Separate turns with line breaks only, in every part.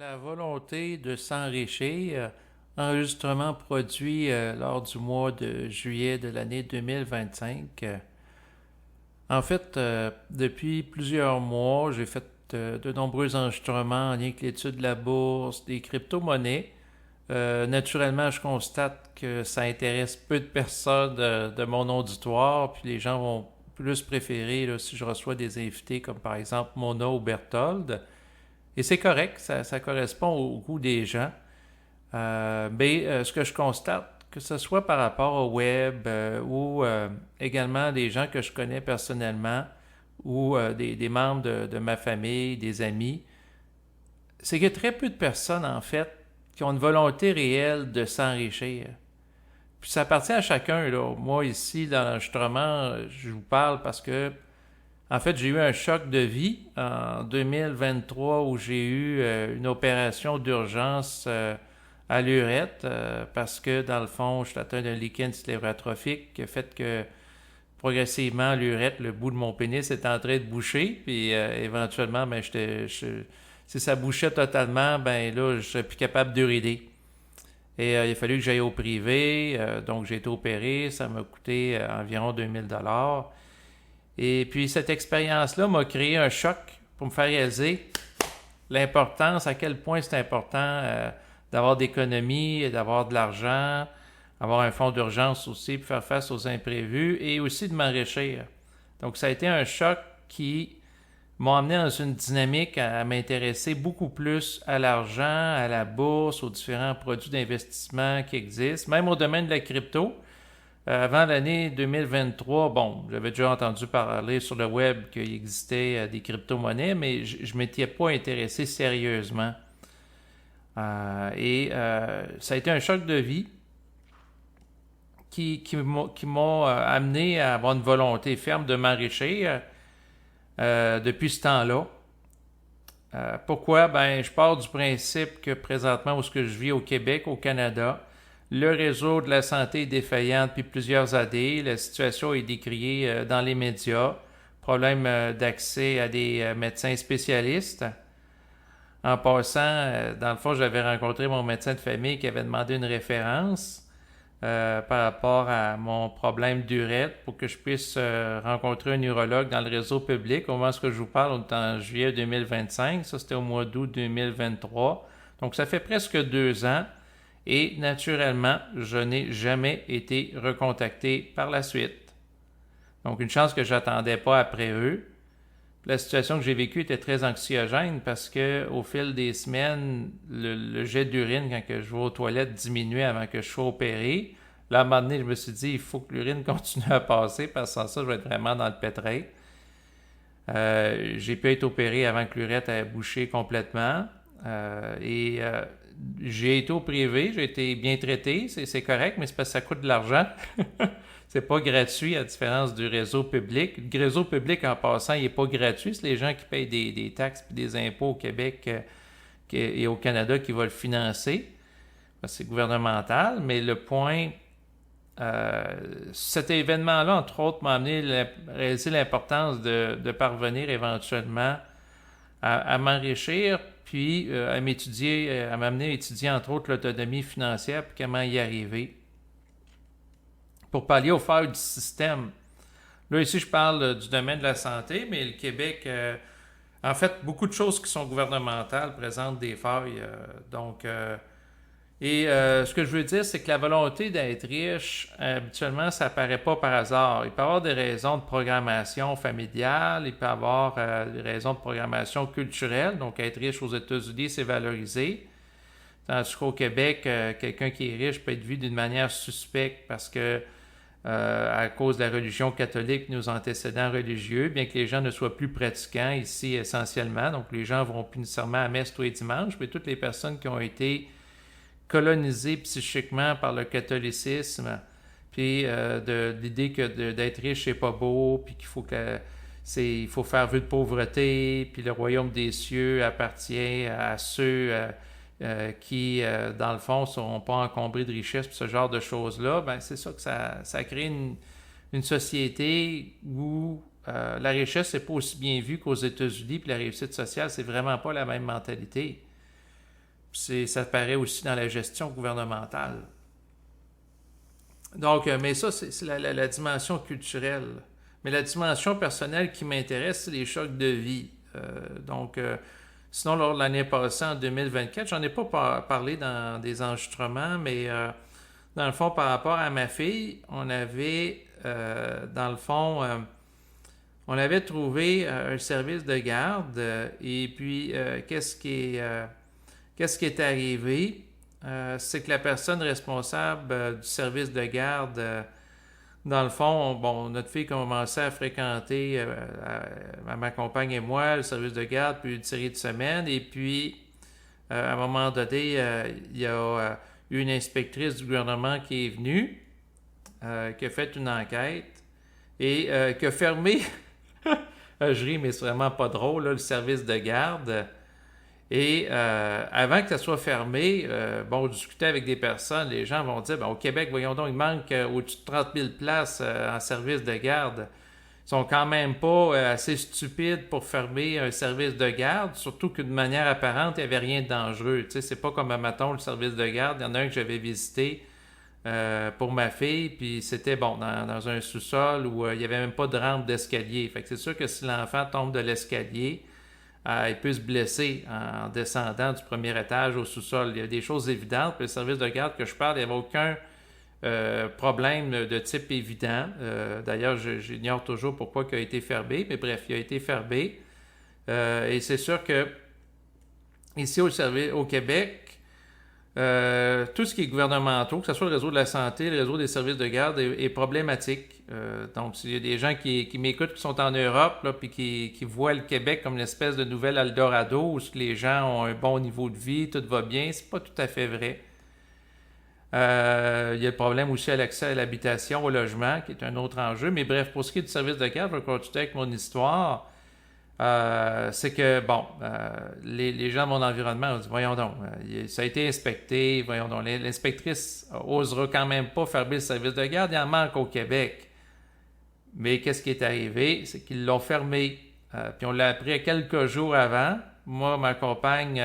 La volonté de s'enrichir, enregistrement produit lors du mois de juillet de l'année 2025. En fait, depuis plusieurs mois, j'ai fait de nombreux enregistrements en lien avec l'étude de la bourse, des crypto-monnaies. Naturellement, je constate que ça intéresse peu de personnes de mon auditoire, puis les gens vont plus préférer là, si je reçois des invités comme par exemple Mona ou Berthold. Et c'est correct, ça correspond au goût des gens. Ce que je constate, que ce soit par rapport au web ou également des gens que je connais personnellement ou des membres de ma famille, des amis, c'est qu'il y a très peu de personnes, en fait, qui ont une volonté réelle de s'enrichir. Puis ça appartient à chacun, là. Moi, ici, dans l'enregistrement, je vous parle parce que en fait, j'ai eu un choc de vie en 2023 où j'ai eu une opération d'urgence à l'urètre parce que, dans le fond, je suis atteint d'un lichen sclérotrophique qui a fait que progressivement, l'urètre, le bout de mon pénis, est en train de boucher. Puis éventuellement, si ça bouchait totalement, ben là, je serais plus capable d'uriner. Et il a fallu que j'aille au privé. Donc, j'ai été opéré. Ça m'a coûté environ 2000 dollars. Et puis cette expérience-là m'a créé un choc pour me faire réaliser l'importance, à quel point c'est important d'avoir d'économies, d'avoir de l'argent, avoir un fonds d'urgence aussi pour faire face aux imprévus et aussi de m'enrichir. Donc ça a été un choc qui m'a amené dans une dynamique à m'intéresser beaucoup plus à l'argent, à la bourse, aux différents produits d'investissement qui existent, même au domaine de la crypto. Avant l'année 2023, bon, j'avais déjà entendu parler sur le web qu'il existait des crypto-monnaies, mais je ne m'étais pas intéressé sérieusement. Ça a été un choc de vie qui m'a amené à avoir une volonté ferme de m'enrichir depuis ce temps-là. Pourquoi? Ben, je pars du principe que présentement, où ce que je vis au Québec, au Canada, le réseau de la santé est défaillant depuis plusieurs années. La situation est décriée dans les médias. Problème d'accès à des médecins spécialistes. En passant, dans le fond, j'avais rencontré mon médecin de famille qui avait demandé une référence par rapport à mon problème d'urètre pour que je puisse rencontrer un urologue dans le réseau public. Au moment où je vous parle, on est en juillet 2025. Ça, c'était au mois d'août 2023. Donc, ça fait presque 2 ans. Et naturellement, je n'ai jamais été recontacté par la suite. Donc, une chance que je n'attendais pas après eux. La situation que j'ai vécue était très anxiogène parce que au fil des semaines, le jet d'urine quand que je vais aux toilettes diminuait avant que je sois opéré. Là, à un moment donné, je me suis dit, il faut que l'urine continue à passer parce que sans ça, je vais être vraiment dans le pétrin. J'ai pu être opéré avant que l'urètre ait bouché complètement. J'ai été au privé, j'ai été bien traité, c'est correct, mais c'est parce que ça coûte de l'argent. C'est pas gratuit à la différence du réseau public. Le réseau public, en passant, il n'est pas gratuit. C'est les gens qui payent des taxes et des impôts au Québec et au Canada qui vont le financer. Parce que c'est gouvernemental. Mais le point, cet événement-là, entre autres, m'a amené à réaliser l'importance de parvenir éventuellement à m'enrichir, puis à m'amener à étudier, entre autres, l'autonomie financière, puis comment y arriver pour pallier aux failles du système. Là, ici, je parle du domaine de la santé, mais le Québec, en fait, beaucoup de choses qui sont gouvernementales présentent des failles. Ce que je veux dire, c'est que la volonté d'être riche, habituellement, ça apparaît pas par hasard. Il peut y avoir des raisons de programmation familiale, il peut y avoir des raisons de programmation culturelle. Donc, être riche aux États-Unis, c'est valorisé. Tandis qu'au Québec, quelqu'un qui est riche peut être vu d'une manière suspecte parce que à cause de la religion catholique, nos antécédents religieux, bien que les gens ne soient plus pratiquants ici essentiellement, donc les gens vont plus nécessairement à messe tous les dimanches, mais toutes les personnes qui ont été colonisées psychiquement par le catholicisme, puis de l'idée que d'être riche c'est pas beau, puis qu'il faut il faut faire vœu de pauvreté, puis le royaume des cieux appartient à ceux qui, dans le fond, ne seront pas encombrés de richesses, puis ce genre de choses-là, ben, c'est ça que ça crée une société où la richesse n'est pas aussi bien vue qu'aux États-Unis, puis la réussite sociale, c'est vraiment pas la même mentalité. ça paraît aussi dans la gestion gouvernementale. Donc, mais ça, c'est la dimension culturelle. Mais la dimension personnelle qui m'intéresse, c'est les chocs de vie. Donc, sinon, lors de l'année passée, en 2024, j'en ai pas parlé dans des enregistrements, mais dans le fond, par rapport à ma fille, on avait, dans le fond, on avait trouvé un service de garde. Et puis, qu'est-ce qui est arrivé? C'est que la personne responsable du service de garde, dans le fond, bon, notre fille commençait à fréquenter, ma compagne et moi, le service de garde, puis une série de semaines. Et puis, à un moment donné, il y a eu une inspectrice du gouvernement qui est venue, qui a fait une enquête et qui a fermé, je ris, mais c'est vraiment pas drôle, là, le service de garde. Et avant que ça soit fermé, bon, on discutait avec des personnes, les gens vont dire, ben, au Québec, voyons donc, il manque au-dessus de 30 000 places en service de garde. Ils sont quand même pas assez stupides pour fermer un service de garde, surtout que de manière apparente, il n'y avait rien de dangereux. Tu sais, c'est pas comme, mettons, le service de garde. Il y en a un que j'avais visité pour ma fille, puis c'était, bon, dans un sous-sol où il n'y avait même pas de rampe d'escalier. Fait que c'est sûr que si l'enfant tombe de l'escalier, il peut se blesser en descendant du premier étage au sous-sol. Il y a des choses évidentes. Puis le service de garde que je parle, il n'y avait aucun problème de type évident. D'ailleurs, j'ignore toujours pourquoi il a été fermé. Mais bref, il a été fermé. Et c'est sûr que ici au Québec, tout ce qui est gouvernemental, que ce soit le réseau de la santé, le réseau des services de garde, est problématique. Donc, s'il y a des gens qui m'écoutent, qui sont en Europe, là, puis qui voient le Québec comme une espèce de nouvel Eldorado, où les gens ont un bon niveau de vie, tout va bien, c'est pas tout à fait vrai. Il y a le problème aussi à l'accès à l'habitation, au logement, qui est un autre enjeu. Mais bref, pour ce qui est du service de garde, je vais continuer avec mon histoire. C'est que, bon, les gens de mon environnement ont dit, voyons donc, ça a été inspecté, voyons donc, l'inspectrice osera quand même pas fermer le service de garde, il en manque au Québec. Mais qu'est-ce qui est arrivé? C'est qu'ils l'ont fermé. Puis on l'a appris quelques jours avant. Moi, ma compagne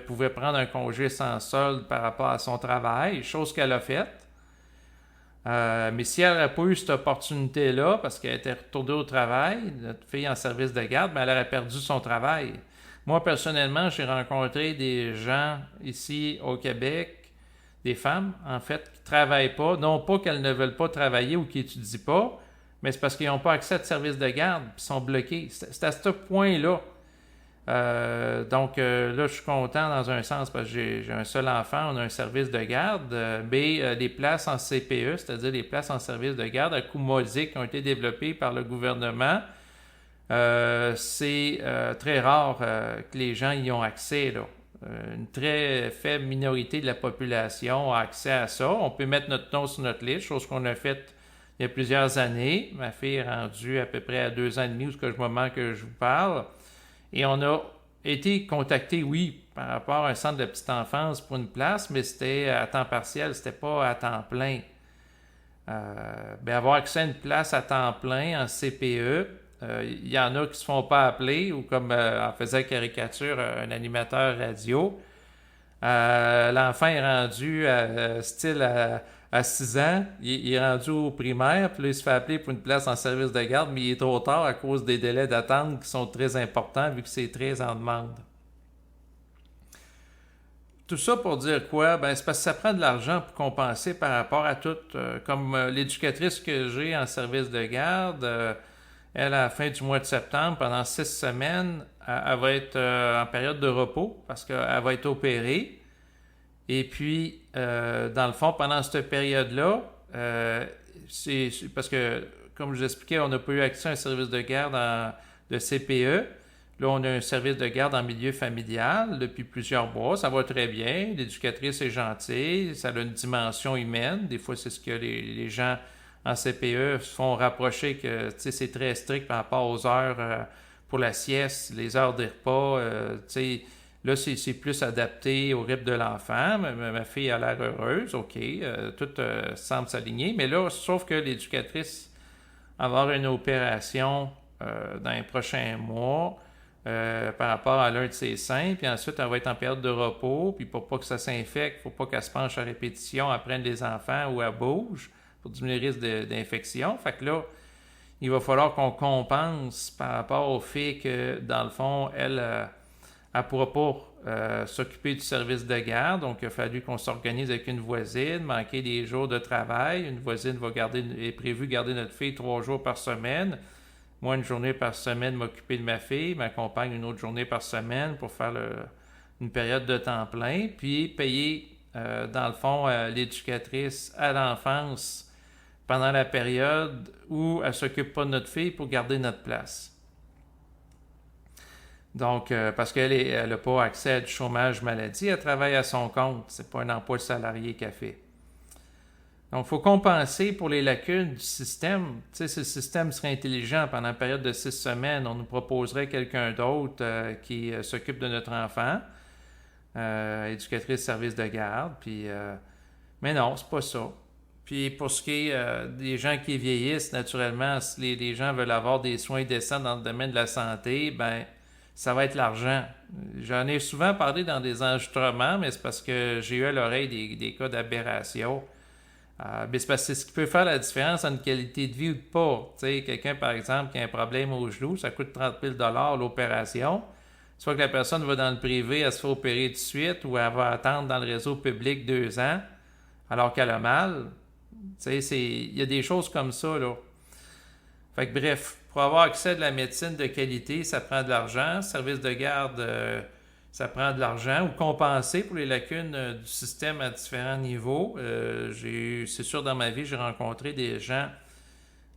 pouvait prendre un congé sans solde par rapport à son travail, chose qu'elle a faite. Mais si elle n'avait pas eu cette opportunité-là, parce qu'elle était retournée au travail, notre fille en service de garde, elle aurait perdu son travail. Moi, personnellement, j'ai rencontré des gens ici au Québec, des femmes, en fait, qui ne travaillent pas. Non pas qu'elles ne veulent pas travailler ou qui n'étudient pas, mais c'est parce qu'ils n'ont pas accès à de service de garde, puis sont bloqués. C'est à ce point-là. Donc là, je suis content dans un sens parce que j'ai un seul enfant, on a un service de garde, mais les places en CPE, c'est-à-dire les places en service de garde à coût modique qui ont été développées par le gouvernement, c'est très rare que les gens y ont accès, là. Une très faible minorité de la population a accès à ça. On peut mettre notre nom sur notre liste, chose qu'on a faite il y a plusieurs années. Ma fille est rendue à peu près à 2 ans et demi, au moment que je vous parle. Et on a été contacté, oui, par rapport à un centre de petite enfance pour une place, mais c'était à temps partiel, c'était pas à temps plein. Avoir accès à une place à temps plein en CPE, il y en a qui se font pas appeler, ou comme en faisait caricature un animateur radio, l'enfant est rendu à 6 ans, il est rendu au primaire, puis là, il se fait appeler pour une place en service de garde, mais il est trop tard à cause des délais d'attente qui sont très importants vu que c'est très en demande. Tout ça pour dire quoi? C'est parce que ça prend de l'argent pour compenser par rapport à tout. Comme l'éducatrice que j'ai en service de garde, elle, à la fin du mois de septembre, pendant 6 semaines, elle va être en période de repos parce qu'elle va être opérée. Et puis, dans le fond, pendant cette période-là, c'est parce que, comme je vous expliquais, on n'a pas eu accès à un service de garde de CPE. Là, on a un service de garde en milieu familial depuis plusieurs mois. Ça va très bien. L'éducatrice est gentille. Ça a une dimension humaine. Des fois, c'est ce que les gens en CPE se font rapprocher que c'est très strict par rapport aux heures pour la sieste, les heures des repas. Là, c'est plus adapté au rythme de l'enfant. Ma fille a l'air heureuse. OK. Tout semble s'aligner. Mais là, sauf que l'éducatrice va avoir une opération dans les prochains mois. par rapport à l'un de ses seins, puis ensuite elle va être en période de repos, puis pour pas que ça s'infecte, il ne faut pas qu'elle se penche à répétition, elle prenne les enfants ou elle bouge pour diminuer le risque d'infection. Fait que là, il va falloir qu'on compense par rapport au fait que, dans le fond, elle ne pourra pas s'occuper du service de garde. Donc, il a fallu qu'on s'organise avec une voisine, manquer des jours de travail. Une voisine est prévue garder notre fille 3 jours par semaine. Moi, une journée par semaine, m'occuper de ma fille. Ma compagne, une autre journée par semaine pour faire une période de temps plein. Puis, payer, dans le fond, l'éducatrice à l'enfance pendant la période où elle ne s'occupe pas de notre fille pour garder notre place. Donc, parce qu'elle n'a pas accès à du chômage maladie, elle travaille à son compte. Ce n'est pas un emploi salarié qu'elle fait. Donc, il faut compenser pour les lacunes du système. Tu sais, si le système serait intelligent pendant une période de 6 semaines, on nous proposerait quelqu'un d'autre qui s'occupe de notre enfant, éducatrice service de garde, puis... mais non, c'est pas ça. Puis pour ce qui est des gens qui vieillissent, naturellement, si les gens veulent avoir des soins décents dans le domaine de la santé, ben ça va être l'argent. J'en ai souvent parlé dans des enregistrements, mais c'est parce que j'ai eu à l'oreille des cas d'aberration. Mais c'est parce que c'est ce qui peut faire la différence entre une qualité de vie ou pas. Tu sais, quelqu'un, par exemple, qui a un problème au genou, ça coûte 30 000 l'opération. Soit que la personne va dans le privé, elle se fait opérer tout de suite, ou elle va attendre dans le réseau public 2 ans, alors qu'elle a mal. Tu sais, il y a des choses comme ça, là. Fait que bref, pour avoir accès à de la médecine de qualité, ça prend de l'argent. Service de garde, ça prend de l'argent. Ou compenser pour les lacunes du système à différents niveaux. C'est sûr, dans ma vie, j'ai rencontré des gens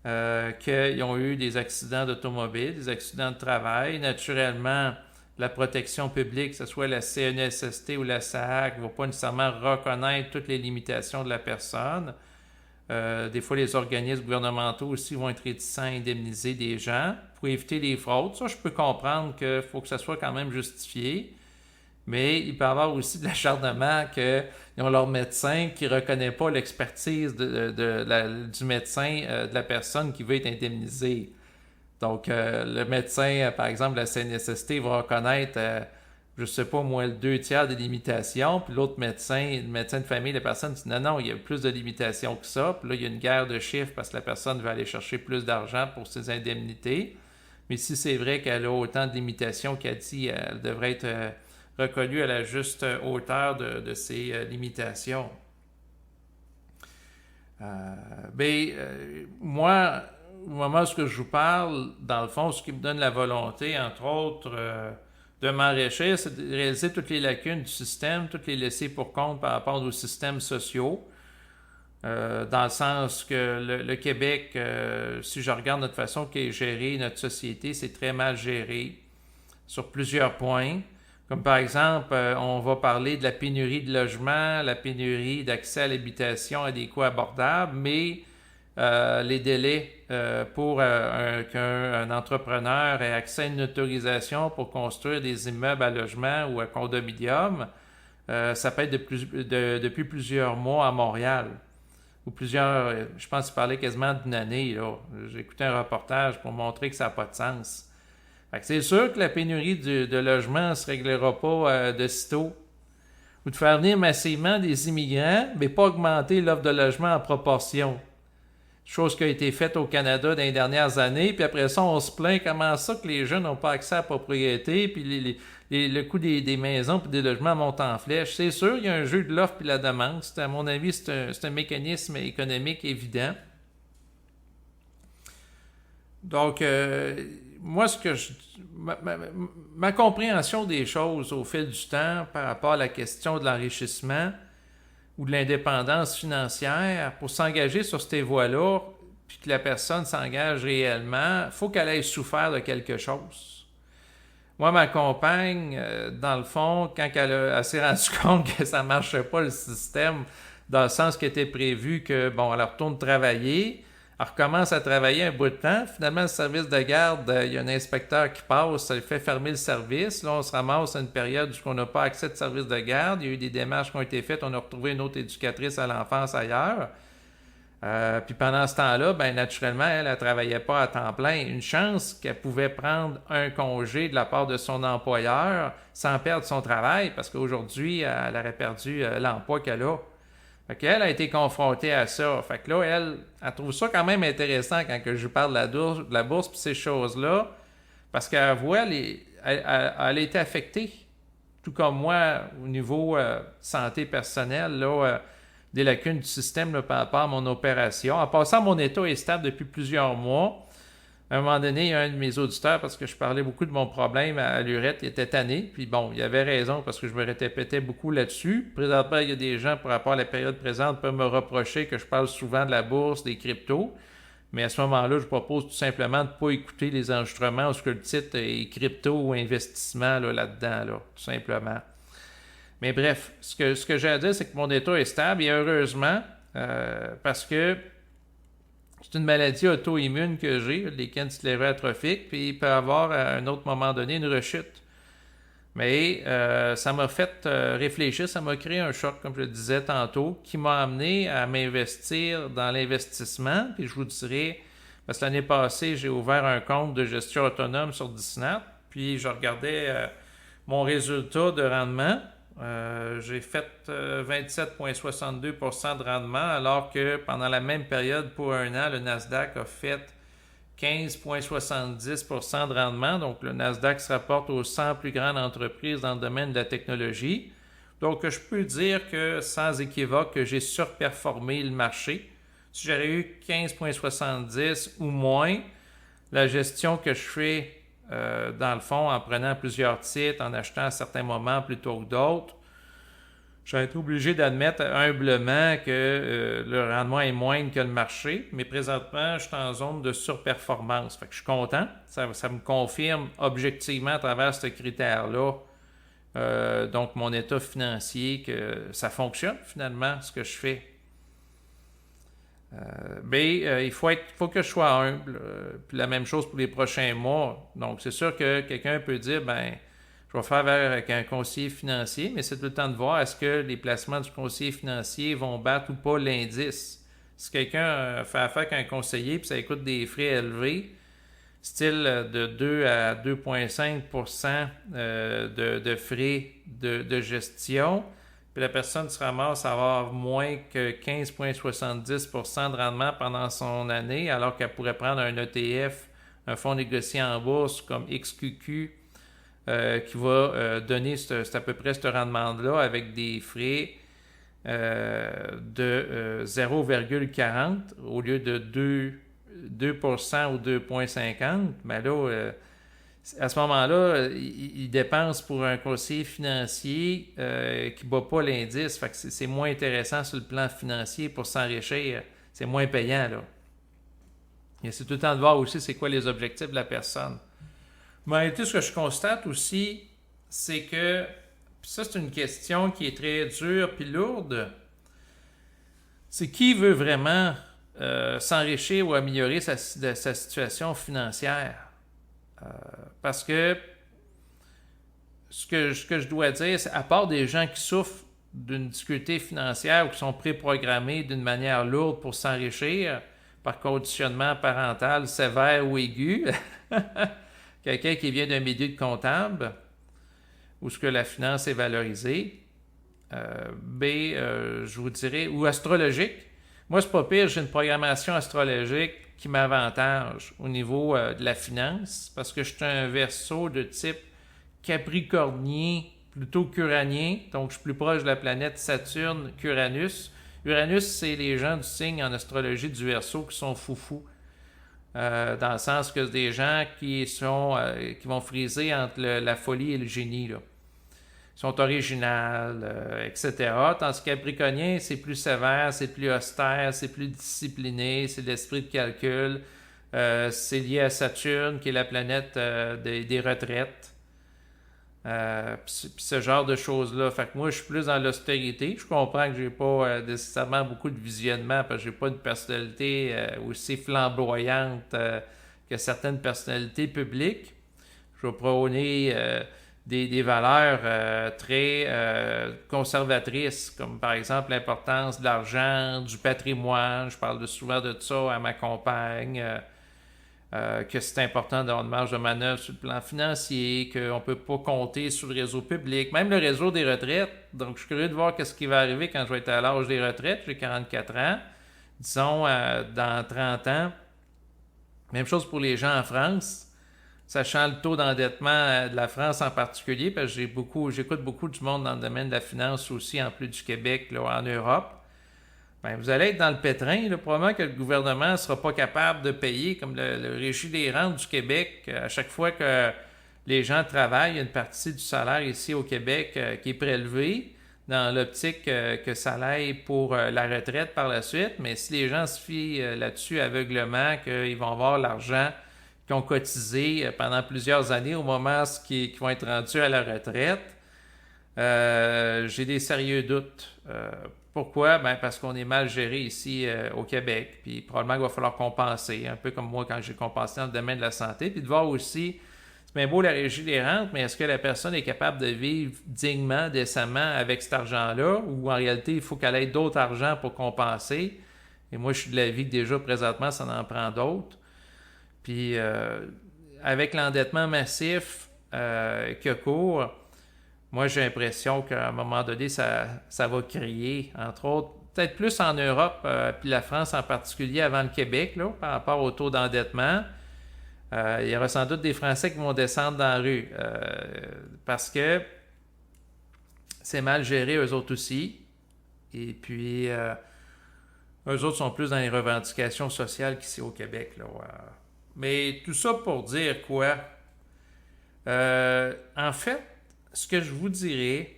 qui ont eu des accidents d'automobile, des accidents de travail. Naturellement, la protection publique, que ce soit la CNSST ou la SAAC, ne va pas nécessairement reconnaître toutes les limitations de la personne. Des fois, les organismes gouvernementaux aussi vont être réticents à indemniser des gens pour éviter les fraudes. Ça, je peux comprendre qu'il faut que ça soit quand même justifié. Mais il peut y avoir aussi de l'acharnement qu'ils ont leur médecin qui ne reconnaît pas l'expertise du médecin de la personne qui veut être indemnisée. Donc, le médecin, par exemple, la CNSST va reconnaître, je ne sais pas, moi, le 2/3 des limitations, puis l'autre médecin, le médecin de famille, la personne dit non, il y a plus de limitations que ça. Puis là, il y a une guerre de chiffres parce que la personne veut aller chercher plus d'argent pour ses indemnités. Mais si c'est vrai qu'elle a autant de limitations qu'elle dit, elle devrait être reconnue à la juste hauteur de ses limitations. Moi, au moment où je vous parle, dans le fond, ce qui me donne la volonté, entre autres, de m'enrichir, c'est de réaliser toutes les lacunes du système, toutes les laisser pour compte par rapport aux systèmes sociaux. Dans le sens que le Québec, si je regarde notre façon qu'est gérée notre société, c'est très mal géré sur plusieurs points. Comme par exemple, on va parler de la pénurie de logements, la pénurie d'accès à l'habitation à des coûts abordables, mais les délais pour qu'un entrepreneur ait accès à une autorisation pour construire des immeubles à logement ou à condominium, ça peut être depuis plusieurs mois à Montréal. Ou je pense qu'il parlait quasiment d'une année. Là. J'ai écouté un reportage pour montrer que ça n'a pas de sens. Fait que c'est sûr que la pénurie de logement ne se réglera pas de sitôt. Ou de faire venir massivement des immigrants, mais pas augmenter l'offre de logement en proportion. Chose qui a été faite au Canada dans les dernières années, puis après ça, on se plaint comment ça que les jeunes n'ont pas accès à la propriété, puis le coût des maisons et des logements monte en flèche. C'est sûr, il y a un jeu de l'offre et la demande. À mon avis, c'est un mécanisme économique évident. Donc, moi, ma compréhension des choses au fil du temps par rapport à la question de l'enrichissement ou de l'indépendance financière, pour s'engager sur ces voies-là, puis que la personne s'engage réellement, il faut qu'elle ait souffert de quelque chose. Moi, ma compagne, dans le fond, quand elle s'est rendue compte que ça ne marchait pas le système, dans le sens qui était prévu que, bon, elle retourne travailler, elle recommence à travailler un bout de temps. Finalement, le service de garde, il y a un inspecteur qui passe, ça fait fermer le service. Là, on se ramasse à une période où on n'a pas accès de service de garde. Il y a eu des démarches qui ont été faites. On a retrouvé une autre éducatrice à l'enfance ailleurs. Puis pendant ce temps-là, ben naturellement, elle ne travaillait pas à temps plein. Une chance qu'elle pouvait prendre un congé de la part de son employeur sans perdre son travail, parce qu'aujourd'hui, elle aurait perdu l'emploi qu'elle a. Fait qu'elle a été confrontée à ça. Fait que là, elle trouve ça quand même intéressant quand que je lui parle de la bourse et ces choses-là, parce qu'elle voit, elle a été affectée, tout comme moi, au niveau santé personnelle, là, des lacunes du système là, par rapport à mon opération. En passant, mon état est stable depuis plusieurs mois. À un moment donné, il y a un de mes auditeurs, parce que je parlais beaucoup de mon problème à l'urètre, il était tanné. Puis bon, il avait raison parce que je me répétais beaucoup là-dessus. Présentement, il y a des gens, par rapport à la période présente, peuvent me reprocher que je parle souvent de la bourse, des cryptos. Mais à ce moment-là, je propose tout simplement de ne pas écouter les enregistrements où ce que le titre est crypto ou investissement là-dedans, là, tout simplement. Mais bref, ce que j'ai à dire, c'est que mon état est stable et heureusement, parce que c'est une maladie auto-immune que j'ai, les scléro-atrophiques, puis il peut y avoir à un autre moment donné une rechute. Mais ça m'a fait réfléchir, ça m'a créé un choc, comme je le disais tantôt, qui m'a amené à m'investir dans l'investissement. Puis je vous dirais, parce que l'année passée, j'ai ouvert un compte de gestion autonome sur Disney, puis je regardais mon résultat de rendement. J'ai fait 27,62% de rendement, alors que pendant la même période, pour un an, le Nasdaq a fait 15,70% de rendement. Donc, le Nasdaq se rapporte aux 100 plus grandes entreprises dans le domaine de la technologie. Donc, je peux dire que, sans équivoque, que j'ai surperformé le marché. Si j'aurais eu 15,70 ou moins, la gestion que je fais dans le fond, en prenant plusieurs titres, en achetant à certains moments plutôt que d'autres, j'ai été obligé d'admettre humblement que le rendement est moindre que le marché, mais présentement, je suis en zone de surperformance. Fait que je suis content. Ça me confirme objectivement à travers ce critère-là, donc mon état financier, que ça fonctionne finalement, ce que je fais. Il faut que je sois humble. Puis la même chose pour les prochains mois. Donc, c'est sûr que quelqu'un peut dire, je vais faire avec un conseiller financier, mais c'est tout le temps de voir est-ce que les placements du conseiller financier vont battre ou pas l'indice. Si quelqu'un fait affaire avec un conseiller puis ça coûte des frais élevés, style de 2 à 2,5% de frais de gestion, puis la personne se ramasse à avoir moins que 15,70% de rendement pendant son année, alors qu'elle pourrait prendre un ETF, un fonds négocié en bourse comme XQQ, qui va donner à peu près ce rendement-là avec des frais de 0,40 au lieu de 2% ou 2,50. Mais là, à ce moment-là, il dépense pour un conseiller financier qui ne bat pas l'indice. Fait que c'est moins intéressant sur le plan financier pour s'enrichir. C'est moins payant, là. Et c'est tout le temps de voir aussi c'est quoi les objectifs de la personne. Mais ce que je constate aussi, c'est que, puis ça c'est une question qui est très dure puis lourde, c'est qui veut vraiment s'enrichir ou améliorer sa situation financière. Parce que ce que je dois dire, c'est à part des gens qui souffrent d'une difficulté financière ou qui sont préprogrammés d'une manière lourde pour s'enrichir par conditionnement parental sévère ou aigu, quelqu'un qui vient d'un milieu de comptable où ce que la finance est valorisée, je vous dirais, ou astrologique. Moi, c'est pas pire, j'ai une programmation astrologique qui m'avantage au niveau de la finance parce que je suis un Verseau de type capricornien plutôt qu'uranien, donc je suis plus proche de la planète Saturne qu'Uranus. Uranus, c'est les gens du signe en astrologie du Verseau qui sont foufous. Dans le sens que c'est des gens qui vont friser entre la folie et le génie, là. Ils sont originales, etc. Tandis que Capricornien, c'est plus sévère, c'est plus austère, c'est plus discipliné, c'est l'esprit de calcul. C'est lié à Saturne, qui est la planète des retraites. Puis ce genre de choses-là. Fait que moi, je suis plus dans l'austérité. Je comprends que j'ai pas nécessairement beaucoup de visionnement parce que j'ai pas une personnalité aussi flamboyante que certaines personnalités publiques. Je vais prôner des valeurs très conservatrices, comme par exemple l'importance de l'argent, du patrimoine. Je parle souvent de ça à ma compagne, que c'est important d'avoir une marge de manœuvre sur le plan financier, qu'on ne peut pas compter sur le réseau public, même le réseau des retraites. Donc, je suis curieux de voir ce qui va arriver quand je vais être à l'âge des retraites. J'ai 44 ans. Disons, dans 30 ans. Même chose pour les gens en France. Sachant le taux d'endettement de la France en particulier, parce que j'écoute beaucoup du monde dans le domaine de la finance aussi, en plus du Québec, là, en Europe. Ben, vous allez être dans le pétrin. Là, probablement que le gouvernement ne sera pas capable de payer, comme le Régie des rentes du Québec, à chaque fois que les gens travaillent, il y a une partie du salaire ici au Québec qui est prélevée dans l'optique que ça l'aille pour la retraite par la suite. Mais si les gens se fient là-dessus aveuglement, qu'ils vont avoir l'argent qu'ils ont cotisé pendant plusieurs années au moment où ils vont être rendus à la retraite, j'ai des sérieux doutes. Pourquoi? Ben parce qu'on est mal géré ici au Québec, puis probablement qu'il va falloir compenser, un peu comme moi quand j'ai compensé dans le domaine de la santé, puis de voir aussi, c'est bien beau la régie des rentes, mais est-ce que la personne est capable de vivre dignement, décemment avec cet argent-là, ou en réalité, il faut qu'elle ait d'autres argent pour compenser? Et moi, je suis de l'avis que déjà, présentement, ça en prend d'autres. Puis, avec l'endettement massif qui a cours, moi, j'ai l'impression qu'à un moment donné, ça va crier, entre autres, peut-être plus en Europe, puis la France en particulier, avant le Québec, là, par rapport au taux d'endettement. Il y aura sans doute des Français qui vont descendre dans la rue parce que c'est mal géré, eux autres aussi. Et puis, eux autres sont plus dans les revendications sociales qu'ici au Québec. Là. Mais tout ça pour dire quoi? En fait, ce que je vous dirais,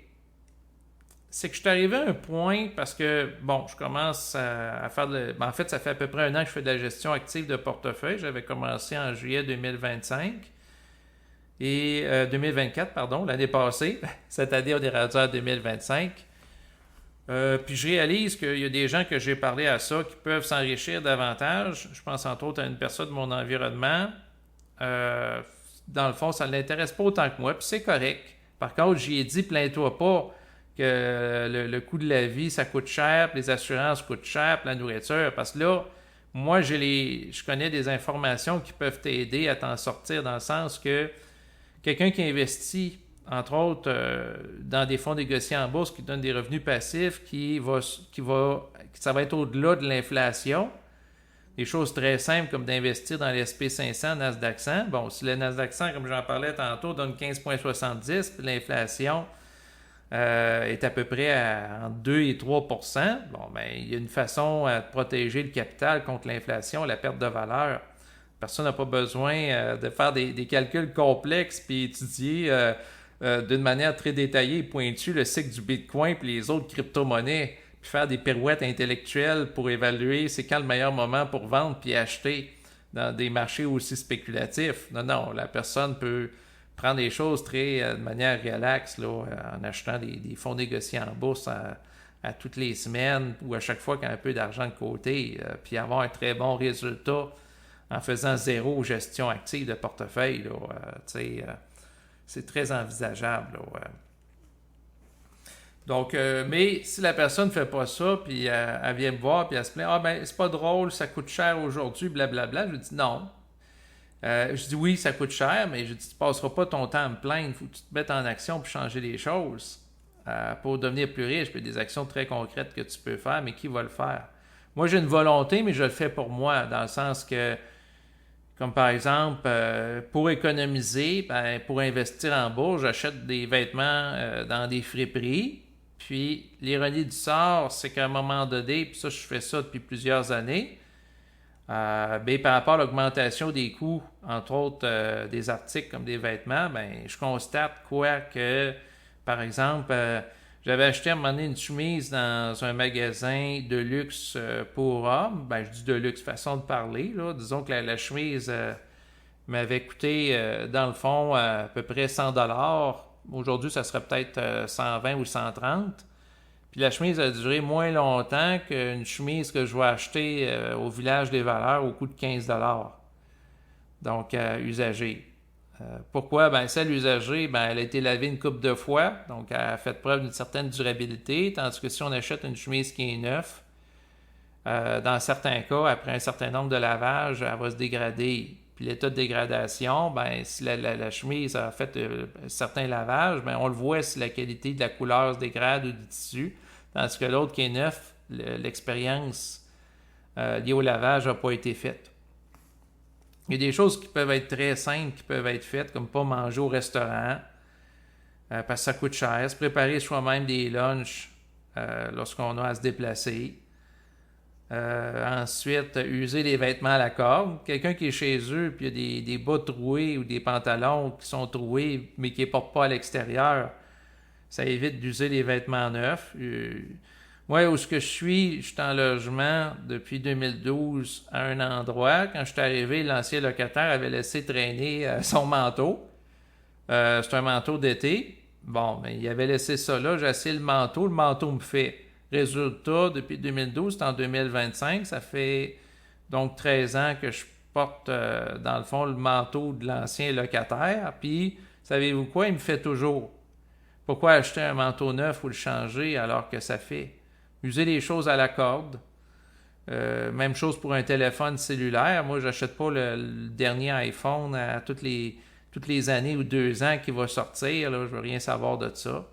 c'est que je suis arrivé à un point parce que, bon, je commence à faire en fait, ça fait à peu près un an que je fais de la gestion active de portefeuille. J'avais commencé en juillet 2025 et 2024, pardon, l'année passée. Cette année, on est rendu en 2025. Puis je réalise qu'il y a des gens que j'ai parlé à ça qui peuvent s'enrichir davantage. Je pense entre autres à une personne de mon environnement. Dans le fond, ça ne l'intéresse pas autant que moi, puis c'est correct. Par contre, j'y ai dit, plains-toi pas que le coût de la vie, ça coûte cher, puis les assurances coûtent cher, puis la nourriture. Parce que là, moi, je connais des informations qui peuvent t'aider à t'en sortir dans le sens que quelqu'un qui investit, entre autres, dans des fonds négociés en bourse qui donnent des revenus passifs, ça va être au-delà de l'inflation. Des choses très simples comme d'investir dans l'SP500, Nasdaq 100. Bon, si le Nasdaq 100, comme j'en parlais tantôt, donne 15,70, puis l'inflation est à peu près entre 2 et 3%, bon, ben, il y a une façon de protéger le capital contre l'inflation, la perte de valeur. Personne n'a pas besoin de faire des calculs complexes puis étudier d'une manière très détaillée et pointue le cycle du Bitcoin puis les autres crypto-monnaies, puis faire des pirouettes intellectuelles pour évaluer c'est quand le meilleur moment pour vendre puis acheter dans des marchés aussi spéculatifs. Non, non, la personne peut prendre des choses de manière relaxe là, en achetant des fonds négociés en bourse à toutes les semaines ou à chaque fois qu'il y a un peu d'argent de côté, puis avoir un très bon résultat en faisant zéro gestion active de portefeuille. C'est très envisageable. Là, Donc, mais si la personne ne fait pas ça, puis elle vient me voir, puis elle se plaint, ah ben, c'est pas drôle, ça coûte cher aujourd'hui, blablabla, je lui dis non. Je dis oui, ça coûte cher, mais je dis tu ne passeras pas ton temps à me plaindre, il faut que tu te mettes en action pour changer les choses. Pour devenir plus riche, puis des actions très concrètes que tu peux faire, mais qui va le faire? Moi, j'ai une volonté, mais je le fais pour moi, dans le sens que, comme par exemple, pour économiser, ben, pour investir en bourse, j'achète des vêtements dans des friperies. Puis, l'ironie du sort, c'est qu'à un moment donné, puis ça, je fais ça depuis plusieurs années, ben, par rapport à l'augmentation des coûts, entre autres des articles comme des vêtements, ben, je constate quoi que, par exemple, j'avais acheté à un moment donné une chemise dans un magasin de luxe pour hommes. Ben, je dis de luxe, façon de parler. Là. Disons que la chemise m'avait coûté, dans le fond, à peu près 100$. Aujourd'hui, ça serait peut-être 120 ou 130$. Puis la chemise a duré moins longtemps qu'une chemise que je vais acheter au Village des Valeurs au coût de 15$. Donc, usagée. Pourquoi? Ben, celle usagée, ben, elle a été lavée une couple de fois, donc elle a fait preuve d'une certaine durabilité, tandis que si on achète une chemise qui est neuve, dans certains cas, après un certain nombre de lavages, elle va se dégrader. Puis l'état de dégradation, ben, si la chemise a fait certains lavages, ben, on le voit si la qualité de la couleur se dégrade ou du tissu. Tandis que l'autre qui est neuf, l'expérience liée au lavage n'a pas été faite. Il y a des choses qui peuvent être très simples, qui peuvent être faites, comme pas manger au restaurant, parce que ça coûte cher. Se préparer soi-même des lunchs lorsqu'on a à se déplacer. Ensuite, user les vêtements à la corde. Quelqu'un qui est chez eux, puis il y a des bas troués ou des pantalons qui sont troués, mais qui ne portent pas à l'extérieur, ça évite d'user les vêtements neufs. Moi, où ce que je suis en logement depuis 2012 à un endroit. Quand je suis arrivé, l'ancien locataire avait laissé traîner son manteau. C'est un manteau d'été. Bon, ben, il avait laissé ça là. J'ai essayé le manteau me fait. Résultat, depuis 2012, c'est en 2025. Ça fait donc 13 ans que je porte, dans le fond, le manteau de l'ancien locataire. Puis, savez-vous quoi? Il me fait toujours. Pourquoi acheter un manteau neuf ou le changer alors que ça fait? User les choses à la corde. Même chose pour un téléphone cellulaire. Moi, j'achète pas le dernier iPhone à toutes les années ou 2 ans qui va sortir. Là, je veux rien savoir de ça.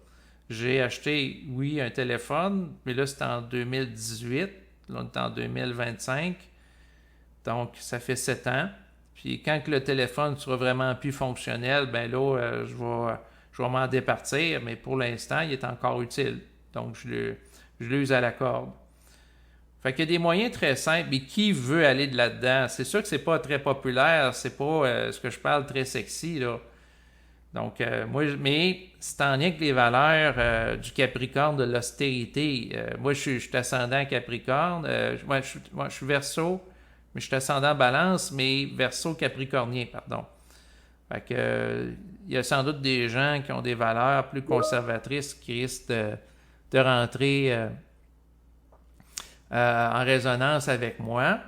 J'ai acheté, oui, un téléphone, mais là, c'était en 2018. Là, on est en 2025. Donc, ça fait 7 ans. Puis, quand le téléphone sera vraiment plus fonctionnel, ben là, je vais m'en départir, mais pour l'instant, il est encore utile. Donc, je l'use à la corde. Fait qu'il y a des moyens très simples, mais qui veut aller de là-dedans? C'est sûr que c'est pas très populaire, c'est pas ce que je parle très sexy, là. Donc, mais c'est en lien avec les valeurs du Capricorne, de l'austérité. Moi, je suis ascendant Capricorne. Moi, je suis Verseau, mais je suis ascendant Balance, mais Verseau Capricornien, pardon. Fait que, il y a sans doute des gens qui ont des valeurs plus conservatrices qui risquent de rentrer en résonance avec moi.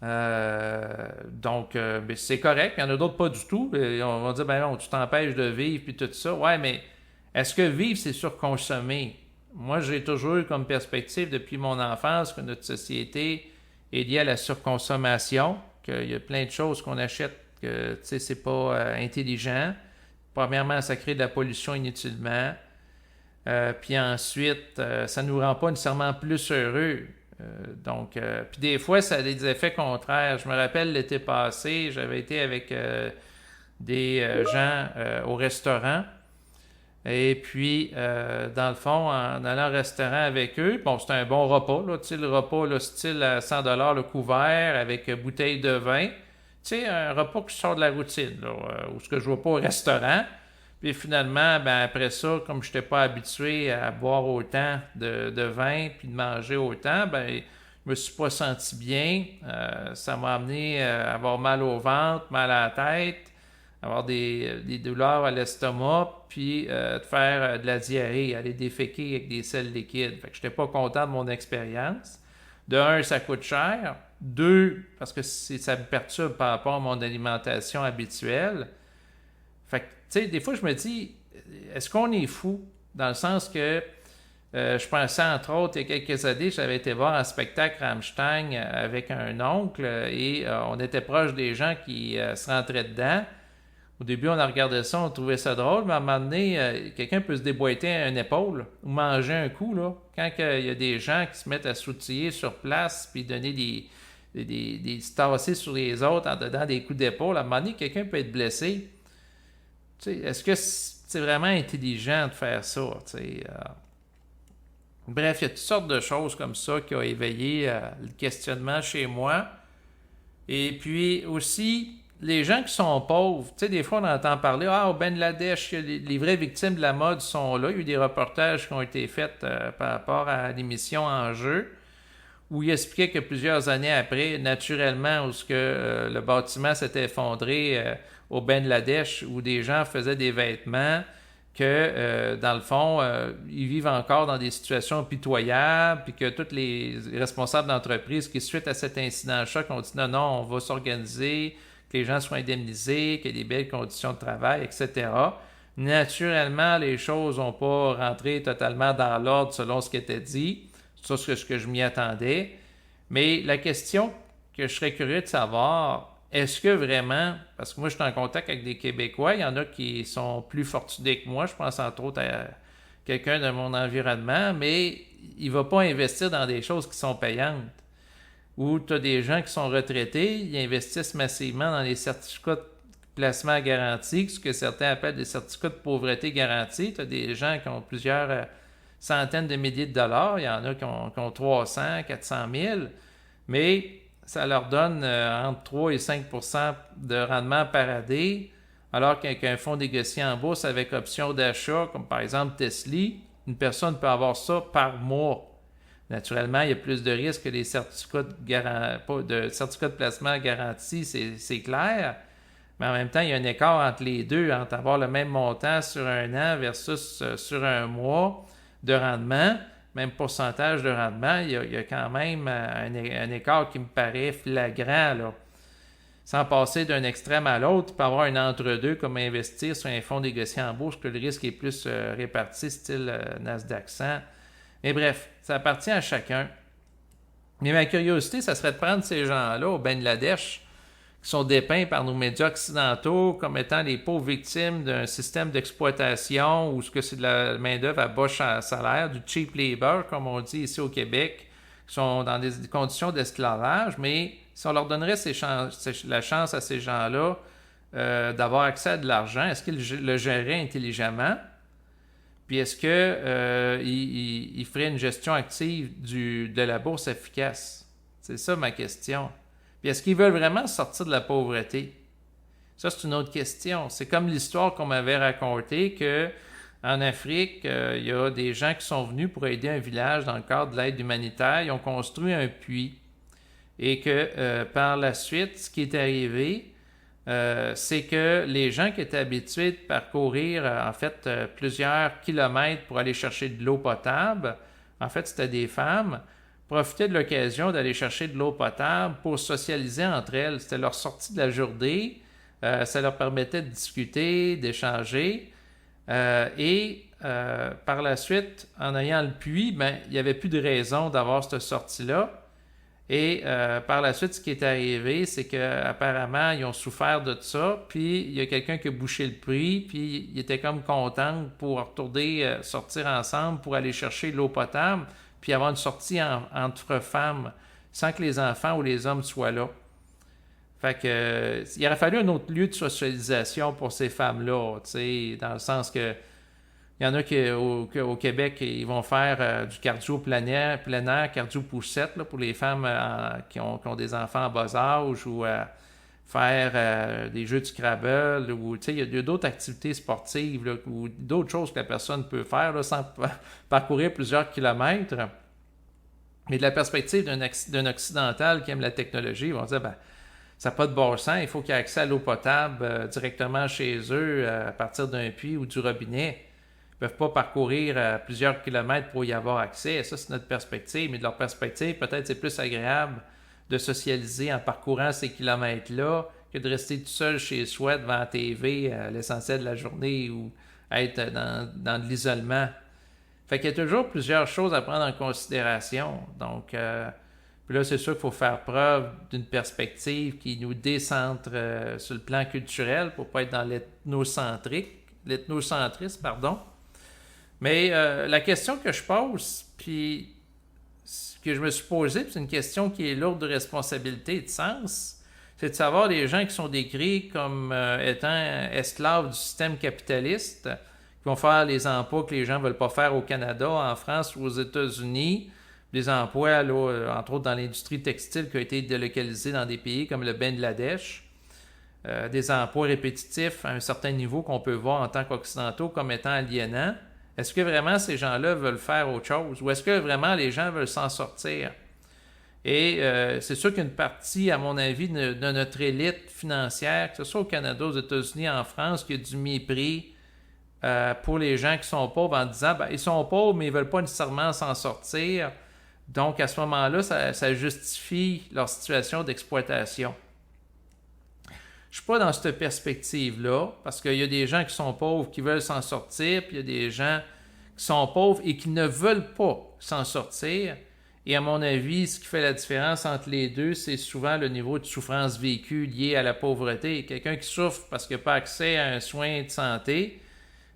Donc, c'est correct. Il y en a d'autres pas du tout. On va dire, ben non, tu t'empêches de vivre puis tout ça. Ouais, mais est-ce que vivre, c'est surconsommer? Moi, j'ai toujours eu comme perspective depuis mon enfance que notre société est liée à la surconsommation, qu'il y a plein de choses qu'on achète que, tu sais, c'est pas intelligent. Premièrement, ça crée de la pollution inutilement. Puis ensuite, ça ne nous rend pas nécessairement plus heureux. Donc, puis des fois, ça a des effets contraires. Je me rappelle l'été passé, j'avais été avec des gens au restaurant. Et puis, dans le fond, en allant au restaurant avec eux, bon, c'était un bon repas, là, tu sais, le repas, là, style à 100 $ le couvert, avec bouteille de vin. Tu sais, un repas qui sort de la routine, là, où ce que je ne vais pas au restaurant. Puis finalement, ben après ça, comme je n'étais pas habitué à boire autant de vin puis de manger autant, ben je me suis pas senti bien. Ça m'a amené à avoir mal au ventre, mal à la tête, avoir des douleurs à l'estomac, puis de faire de la diarrhée, aller déféquer avec des selles liquides. Fait que je n'étais pas content de mon expérience. De un, ça coûte cher. Deux, parce que ça me perturbe par rapport à mon alimentation habituelle. Fait que, tu sais, des fois, je me dis, est-ce qu'on est fou? Dans le sens que je pensais, entre autres, il y a quelques années, j'avais été voir un spectacle Rammstein avec un oncle et on était proche des gens qui se rentraient dedans. Au début, on a regardé ça, on trouvait ça drôle, mais à un moment donné, quelqu'un peut se déboîter une épaule ou manger un coup, là. Quand il y a des gens qui se mettent à s'outiller sur place puis donner des tasser sur les autres en donnant des coups d'épaule, à un moment donné, quelqu'un peut être blessé. Est-ce que c'est vraiment intelligent de faire ça? Bref, il y a toutes sortes de choses comme ça qui ont éveillé le questionnement chez moi. Et puis aussi, les gens qui sont pauvres, des fois on entend parler, au Bangladesh, les vraies victimes de la mode sont là. Il y a eu des reportages qui ont été faits par rapport à l'émission Enjeu, où il expliquait que plusieurs années après, naturellement, où le bâtiment s'était effondré au Bangladesh, où des gens faisaient des vêtements que, dans le fond, ils vivent encore dans des situations pitoyables, puis que tous les responsables d'entreprise qui, suite à cet incident choc, ont dit non, on va s'organiser, que les gens soient indemnisés, qu'il y ait des belles conditions de travail, etc. Naturellement, les choses n'ont pas rentré totalement dans l'ordre selon ce qui était dit. C'est ça ce que je m'y attendais. Mais la question que je serais curieux de savoir, est-ce que vraiment, parce que moi je suis en contact avec des Québécois, il y en a qui sont plus fortunés que moi, je pense entre autres à quelqu'un de mon environnement, mais il ne va pas investir dans des choses qui sont payantes. Ou tu as des gens qui sont retraités, ils investissent massivement dans les certificats de placement garanti, ce que certains appellent des certificats de pauvreté garantis. Tu as des gens qui ont plusieurs centaines de milliers de dollars, il y en a qui ont 300, 400 000, mais ça leur donne entre 3 et 5 de rendement par année, alors qu'avec un fonds négocié en bourse avec option d'achat, comme par exemple Tesla, une personne peut avoir ça par mois. Naturellement, il y a plus de risques que les certificats de placement garantis, c'est clair, mais en même temps, il y a un écart entre les deux, entre avoir le même montant sur un an versus sur un mois de rendement, même pourcentage de rendement, il y a quand même un écart qui me paraît flagrant, là. Sans passer d'un extrême à l'autre, il peut y avoir un entre-deux comme investir sur un fonds négocié en bourse, que le risque est plus réparti, style Nasdaq 100. Mais bref, ça appartient à chacun. Mais ma curiosité, ça serait de prendre ces gens-là au Bangladesh, qui sont dépeints par nos médias occidentaux comme étant les pauvres victimes d'un système d'exploitation où ce que c'est de la main-d'œuvre à bas salaire, du cheap labor, comme on dit ici au Québec, qui sont dans des conditions d'esclavage, mais si on leur donnerait la chance à ces gens-là d'avoir accès à de l'argent, est-ce qu'ils le géreraient intelligemment? Puis est-ce qu'ils feraient une gestion active de la bourse efficace? C'est ça ma question. Puis est-ce qu'ils veulent vraiment sortir de la pauvreté? Ça, c'est une autre question. C'est comme l'histoire qu'on m'avait racontée qu'en Afrique, il y a des gens qui sont venus pour aider un village dans le cadre de l'aide humanitaire. Ils ont construit un puits. Et que par la suite, ce qui est arrivé, c'est que les gens qui étaient habitués de parcourir plusieurs kilomètres pour aller chercher de l'eau potable, en fait, c'était des femmes, profitaient de l'occasion d'aller chercher de l'eau potable pour socialiser entre elles. C'était leur sortie de la journée, ça leur permettait de discuter, d'échanger. Par la suite, en ayant le puits, il n'y avait plus de raison d'avoir cette sortie-là. Et par la suite, ce qui est arrivé, c'est qu'apparemment, ils ont souffert de ça, puis il y a quelqu'un qui a bouché le puits, puis ils étaient comme contents pour retourner sortir ensemble pour aller chercher l'eau potable, puis avoir une sortie entre femmes, sans que les enfants ou les hommes soient là. Fait que il aurait fallu un autre lieu de socialisation pour ces femmes-là, tu sais, dans le sens que il y en a qui au Québec, ils vont faire du cardio plein air, cardio poussette là, pour les femmes qui ont des enfants en bas âge ou faire des jeux de Scrabble ou il y a d'autres activités sportives là, ou d'autres choses que la personne peut faire là, sans parcourir plusieurs kilomètres. Mais de la perspective d'un occidental qui aime la technologie, ils vont dire ça n'a pas de bon sens, il faut qu'il y ait accès à l'eau potable directement chez eux à partir d'un puits ou du robinet. Ils ne peuvent pas parcourir plusieurs kilomètres pour y avoir accès. Ça, c'est notre perspective. Mais de leur perspective, peut-être c'est plus agréable de socialiser en parcourant ces kilomètres-là que de rester tout seul chez soi devant la TV l'essentiel de la journée ou être dans de l'isolement. Fait qu'il y a toujours plusieurs choses à prendre en considération. Donc, puis là, c'est sûr qu'il faut faire preuve d'une perspective qui nous décentre sur le plan culturel pour ne pas être dans l'ethnocentrisme, pardon. Mais la question que je pose, puis que je me suis posée, puis c'est une question qui est lourde de responsabilité et de sens, c'est de savoir les gens qui sont décrits comme étant esclaves du système capitaliste, qui vont faire les emplois que les gens ne veulent pas faire au Canada, en France ou aux États-Unis, des emplois, là, entre autres dans l'industrie textile qui a été délocalisée dans des pays comme le Bangladesh, des emplois répétitifs à un certain niveau qu'on peut voir en tant qu'occidentaux comme étant aliénants. Est-ce que vraiment ces gens-là veulent faire autre chose? Ou est-ce que vraiment les gens veulent s'en sortir? Et c'est sûr qu'une partie, à mon avis, de notre élite financière, que ce soit au Canada, aux États-Unis, en France, qui a du mépris pour les gens qui sont pauvres en disant ils sont pauvres, mais ils ne veulent pas nécessairement s'en sortir. Donc, à ce moment-là, ça justifie leur situation d'exploitation. Je suis pas dans cette perspective-là, parce qu'il y a des gens qui sont pauvres qui veulent s'en sortir, puis il y a des gens qui sont pauvres et qui ne veulent pas s'en sortir. Et à mon avis, ce qui fait la différence entre les deux, c'est souvent le niveau de souffrance vécue lié à la pauvreté. Quelqu'un qui souffre parce qu'il n'a pas accès à un soin de santé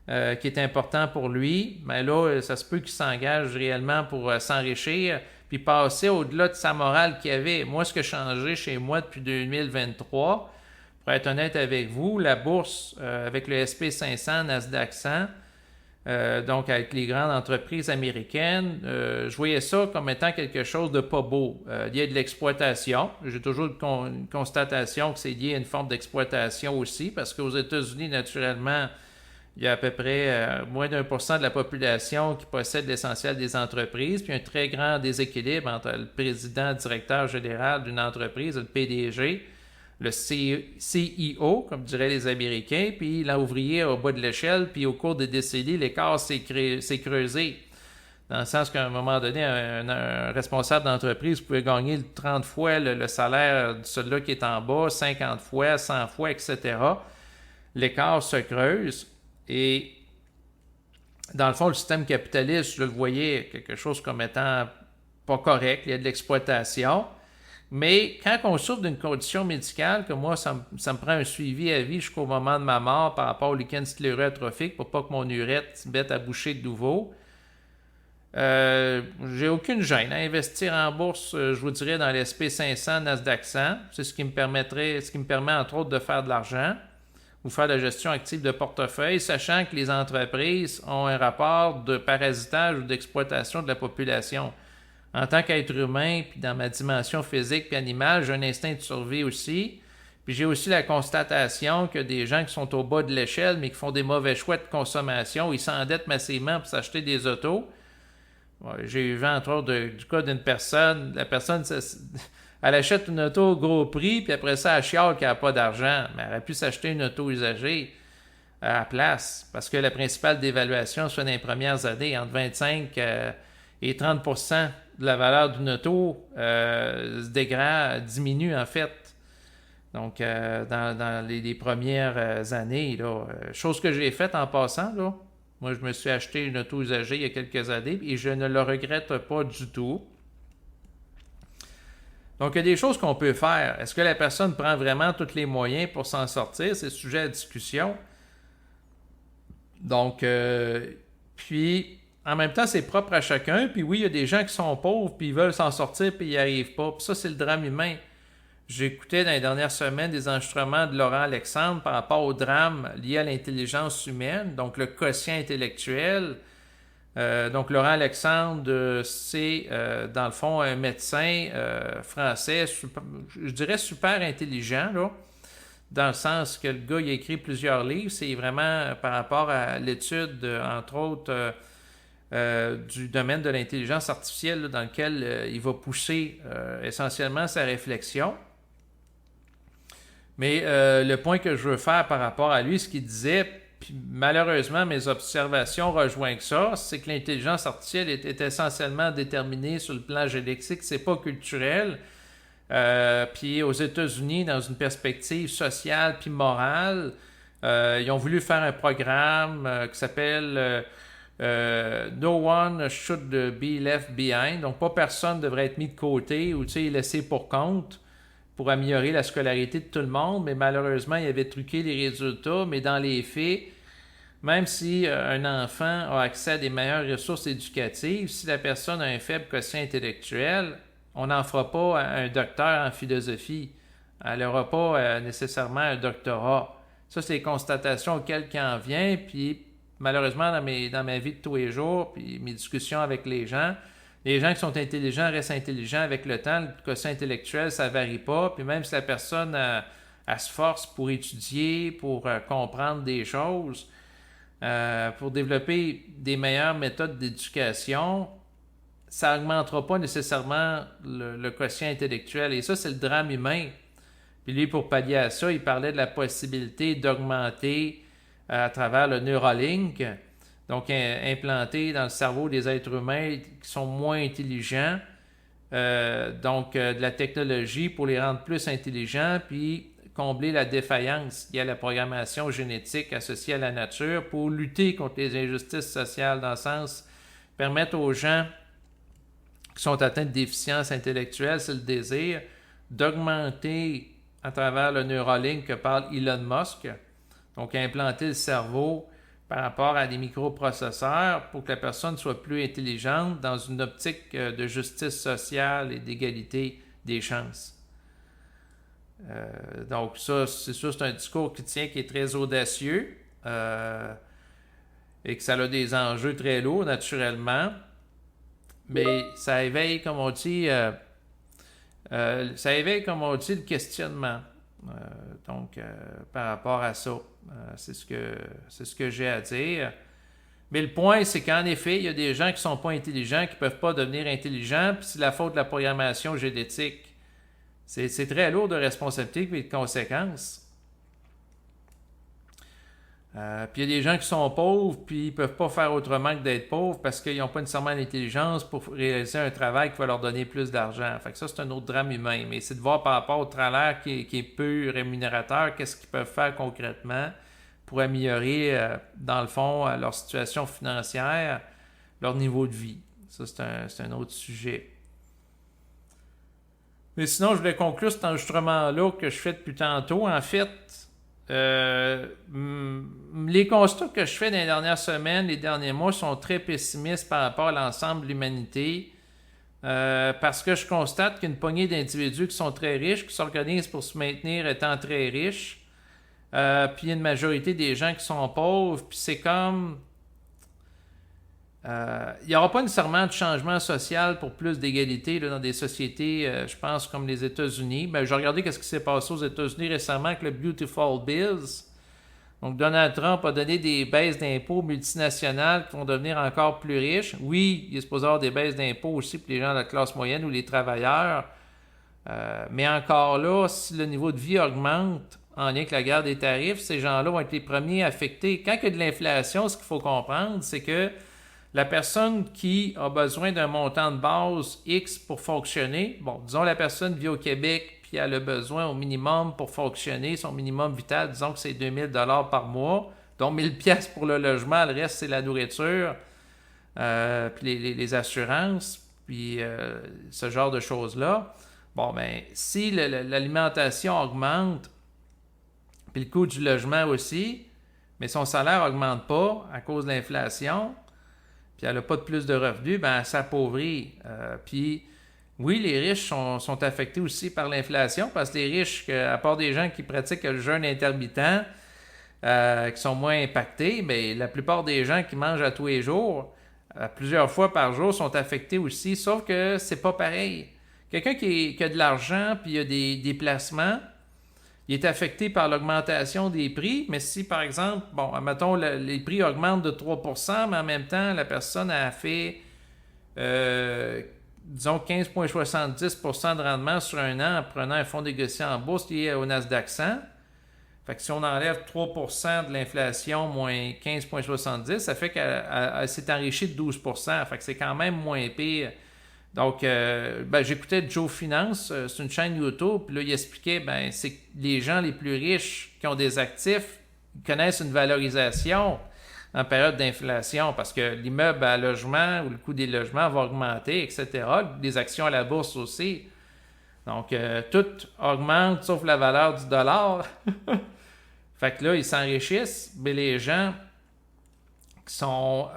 qui est important pour lui, mais là, ça se peut qu'il s'engage réellement pour s'enrichir puis passer au-delà de sa morale qu'il avait. Moi, ce qui a changé chez moi depuis 2023, pour être honnête avec vous, la bourse avec le SP500, Nasdaq 100, donc avec les grandes entreprises américaines, je voyais ça comme étant quelque chose de pas beau. Il y a de l'exploitation. J'ai toujours une constatation que c'est lié à une forme d'exploitation aussi, parce qu'aux États-Unis, naturellement, il y a à peu près moins d'1% de la population qui possède l'essentiel des entreprises, puis un très grand déséquilibre entre le président, directeur général d'une entreprise, le PDG, le CEO, comme diraient les Américains, puis l'ouvrier au bas de l'échelle, puis au cours des décennies, l'écart s'est creusé. Dans le sens qu'à un moment donné, un responsable d'entreprise pouvait gagner 30 fois le salaire de celui-là qui est en bas, 50 fois, 100 fois, etc. L'écart se creuse et dans le fond, le système capitaliste, je le voyais quelque chose comme étant pas correct, il y a de l'exploitation. Mais quand on souffre d'une condition médicale, que moi, ça me prend un suivi à vie jusqu'au moment de ma mort par rapport au lichen scléro-atrophique pour pas que mon urètre se mette à boucher de nouveau, j'ai aucune gêne à investir en bourse, je vous dirais, dans l'SP500, Nasdaq 100. C'est ce qui me permet entre autres de faire de l'argent ou faire de la gestion active de portefeuille, sachant que les entreprises ont un rapport de parasitage ou d'exploitation de la population. En tant qu'être humain, puis dans ma dimension physique puis animale, j'ai un instinct de survie aussi. Puis j'ai aussi la constatation que des gens qui sont au bas de l'échelle, mais qui font des mauvais choix de consommation, ils s'endettent massivement pour s'acheter des autos. Ouais, j'ai eu vent, entre autres, du cas d'une personne. La personne, elle achète une auto au gros prix, puis après ça, elle chiale qu'elle n'a pas d'argent. Mais elle aurait pu s'acheter une auto usagée à la place, parce que la principale dévaluation, soit dans les premières années, entre 25 et 30% de la valeur d'une auto se dégrade, diminue en fait. Donc, dans les premières années, là, chose que j'ai faite en passant, là, moi, je me suis acheté une auto usagée il y a quelques années et je ne le regrette pas du tout. Donc, il y a des choses qu'on peut faire. Est-ce que la personne prend vraiment tous les moyens pour s'en sortir? C'est sujet à discussion. Donc, puis, en même temps, c'est propre à chacun. Puis oui, il y a des gens qui sont pauvres, puis ils veulent s'en sortir, puis ils n'y arrivent pas. Puis ça, c'est le drame humain. J'écoutais dans les dernières semaines des enregistrements de Laurent Alexandre par rapport au drame lié à l'intelligence humaine, donc le quotient intellectuel. Donc Laurent Alexandre, c'est dans le fond un médecin français, je dirais super intelligent, là, dans le sens que le gars il a écrit plusieurs livres. C'est vraiment par rapport à l'étude, entre autres, du domaine de l'intelligence artificielle là, dans lequel il va pousser essentiellement sa réflexion. Mais le point que je veux faire par rapport à lui, ce qu'il disait, puis malheureusement mes observations rejoignent ça, c'est que l'intelligence artificielle est essentiellement déterminée sur le plan génétique, c'est pas culturel. Puis aux États-Unis, dans une perspective sociale puis morale, ils ont voulu faire un programme qui s'appelle No one should be left behind. Donc, pas personne devrait être mis de côté ou laissé pour compte pour améliorer la scolarité de tout le monde. Mais malheureusement, il avait truqué les résultats. Mais dans les faits, même si un enfant a accès à des meilleures ressources éducatives, si la personne a un faible quotient intellectuel, on n'en fera pas un docteur en philosophie. Elle n'aura pas nécessairement un doctorat. Ça, c'est les constatations auxquelles il en vient. Puis, malheureusement, dans ma vie de tous les jours, puis mes discussions avec les gens qui sont intelligents restent intelligents avec le temps. Le quotient intellectuel, ça ne varie pas. Puis même si la personne elle se force pour étudier, pour comprendre des choses, pour développer des meilleures méthodes d'éducation, ça n'augmentera pas nécessairement le quotient intellectuel. Et ça, c'est le drame humain. Puis lui, pour pallier à ça, il parlait de la possibilité d'augmenter à travers le Neuralink, donc implanté dans le cerveau des êtres humains qui sont moins intelligents, de la technologie pour les rendre plus intelligents, puis combler la défaillance liée à la programmation génétique associée à la nature pour lutter contre les injustices sociales, dans le sens permettre aux gens qui sont atteints de déficience intellectuelle, c'est le désir, d'augmenter à travers le Neuralink que parle Elon Musk, donc implanter le cerveau par rapport à des microprocesseurs pour que la personne soit plus intelligente dans une optique de justice sociale et d'égalité des chances. Donc ça, c'est sûr, c'est un discours qui est très audacieux et que ça a des enjeux très lourds naturellement, mais ça éveille, comme on dit, le questionnement. Par rapport à ça, c'est ce que j'ai à dire. Mais le point, c'est qu'en effet, il y a des gens qui ne sont pas intelligents, qui ne peuvent pas devenir intelligents, puis c'est la faute de la programmation génétique. C'est très lourd de responsabilité et de conséquences. Puis il y a des gens qui sont pauvres, puis ils ne peuvent pas faire autrement que d'être pauvres parce qu'ils n'ont pas nécessairement l'intelligence pour réaliser un travail qui va leur donner plus d'argent. Fait que ça, c'est un autre drame humain. Mais c'est de voir par rapport au travail qui est peu rémunérateur, qu'est-ce qu'ils peuvent faire concrètement pour améliorer, dans le fond, leur situation financière, leur niveau de vie. Ça, c'est un autre sujet. Mais sinon, je voulais conclure cet enregistrement-là que je fais depuis tantôt. En fait, les constats que je fais dans les dernières semaines, les derniers mois, sont très pessimistes par rapport à l'ensemble de l'humanité. Parce que je constate qu'une poignée d'individus qui sont très riches, qui s'organisent pour se maintenir étant très riches, puis il y a une majorité des gens qui sont pauvres, puis c'est comme... il n'y aura pas nécessairement de changement social pour plus d'égalité là, dans des sociétés, je pense, comme les États-Unis. Ben, j'ai regardé ce qui s'est passé aux États-Unis récemment avec le Beautiful Bills. Donc, Donald Trump a donné des baisses d'impôts multinationales qui vont devenir encore plus riches. Oui, il est supposé avoir des baisses d'impôts aussi pour les gens de la classe moyenne ou les travailleurs. Mais encore là, si le niveau de vie augmente en lien avec la guerre des tarifs, ces gens-là vont être les premiers affectés. Quand il y a de l'inflation, ce qu'il faut comprendre, c'est que la personne qui a besoin d'un montant de base X pour fonctionner, bon, disons la personne vit au Québec puis elle a besoin au minimum pour fonctionner, son minimum vital, disons que c'est 2000 $ par mois, dont 1000 pièces pour le logement, le reste c'est la nourriture, puis les assurances, puis ce genre de choses-là. Bon, ben, si l'alimentation augmente, puis le coût du logement aussi, mais son salaire n'augmente pas à cause de l'inflation, puis elle n'a pas de plus de revenus, ben elle s'appauvrit. Puis oui, les riches sont affectés aussi par l'inflation, parce que les riches, à part des gens qui pratiquent le jeûne intermittent, qui sont moins impactés, bien, la plupart des gens qui mangent à tous les jours, plusieurs fois par jour, sont affectés aussi, sauf que c'est pas pareil. Quelqu'un qui a de l'argent, puis il a des déplacements, il est affecté par l'augmentation des prix, mais si, par exemple, bon, admettons, les prix augmentent de 3%, mais en même temps, la personne a fait, disons, 15,70% de rendement sur un an en prenant un fonds négocié en bourse lié au Nasdaq 100. Fait que si on enlève 3% de l'inflation moins 15,70, ça fait qu'elle s'est enrichie de 12%. Fait que c'est quand même moins pire. Donc, j'écoutais Joe Finance, c'est une chaîne YouTube, puis là, il expliquait, c'est que les gens les plus riches qui ont des actifs connaissent une valorisation en période d'inflation parce que l'immeuble à logement ou le coût des logements va augmenter, etc. Les actions à la bourse aussi. Donc, tout augmente sauf la valeur du dollar. Fait que là, ils s'enrichissent, mais les gens qui sont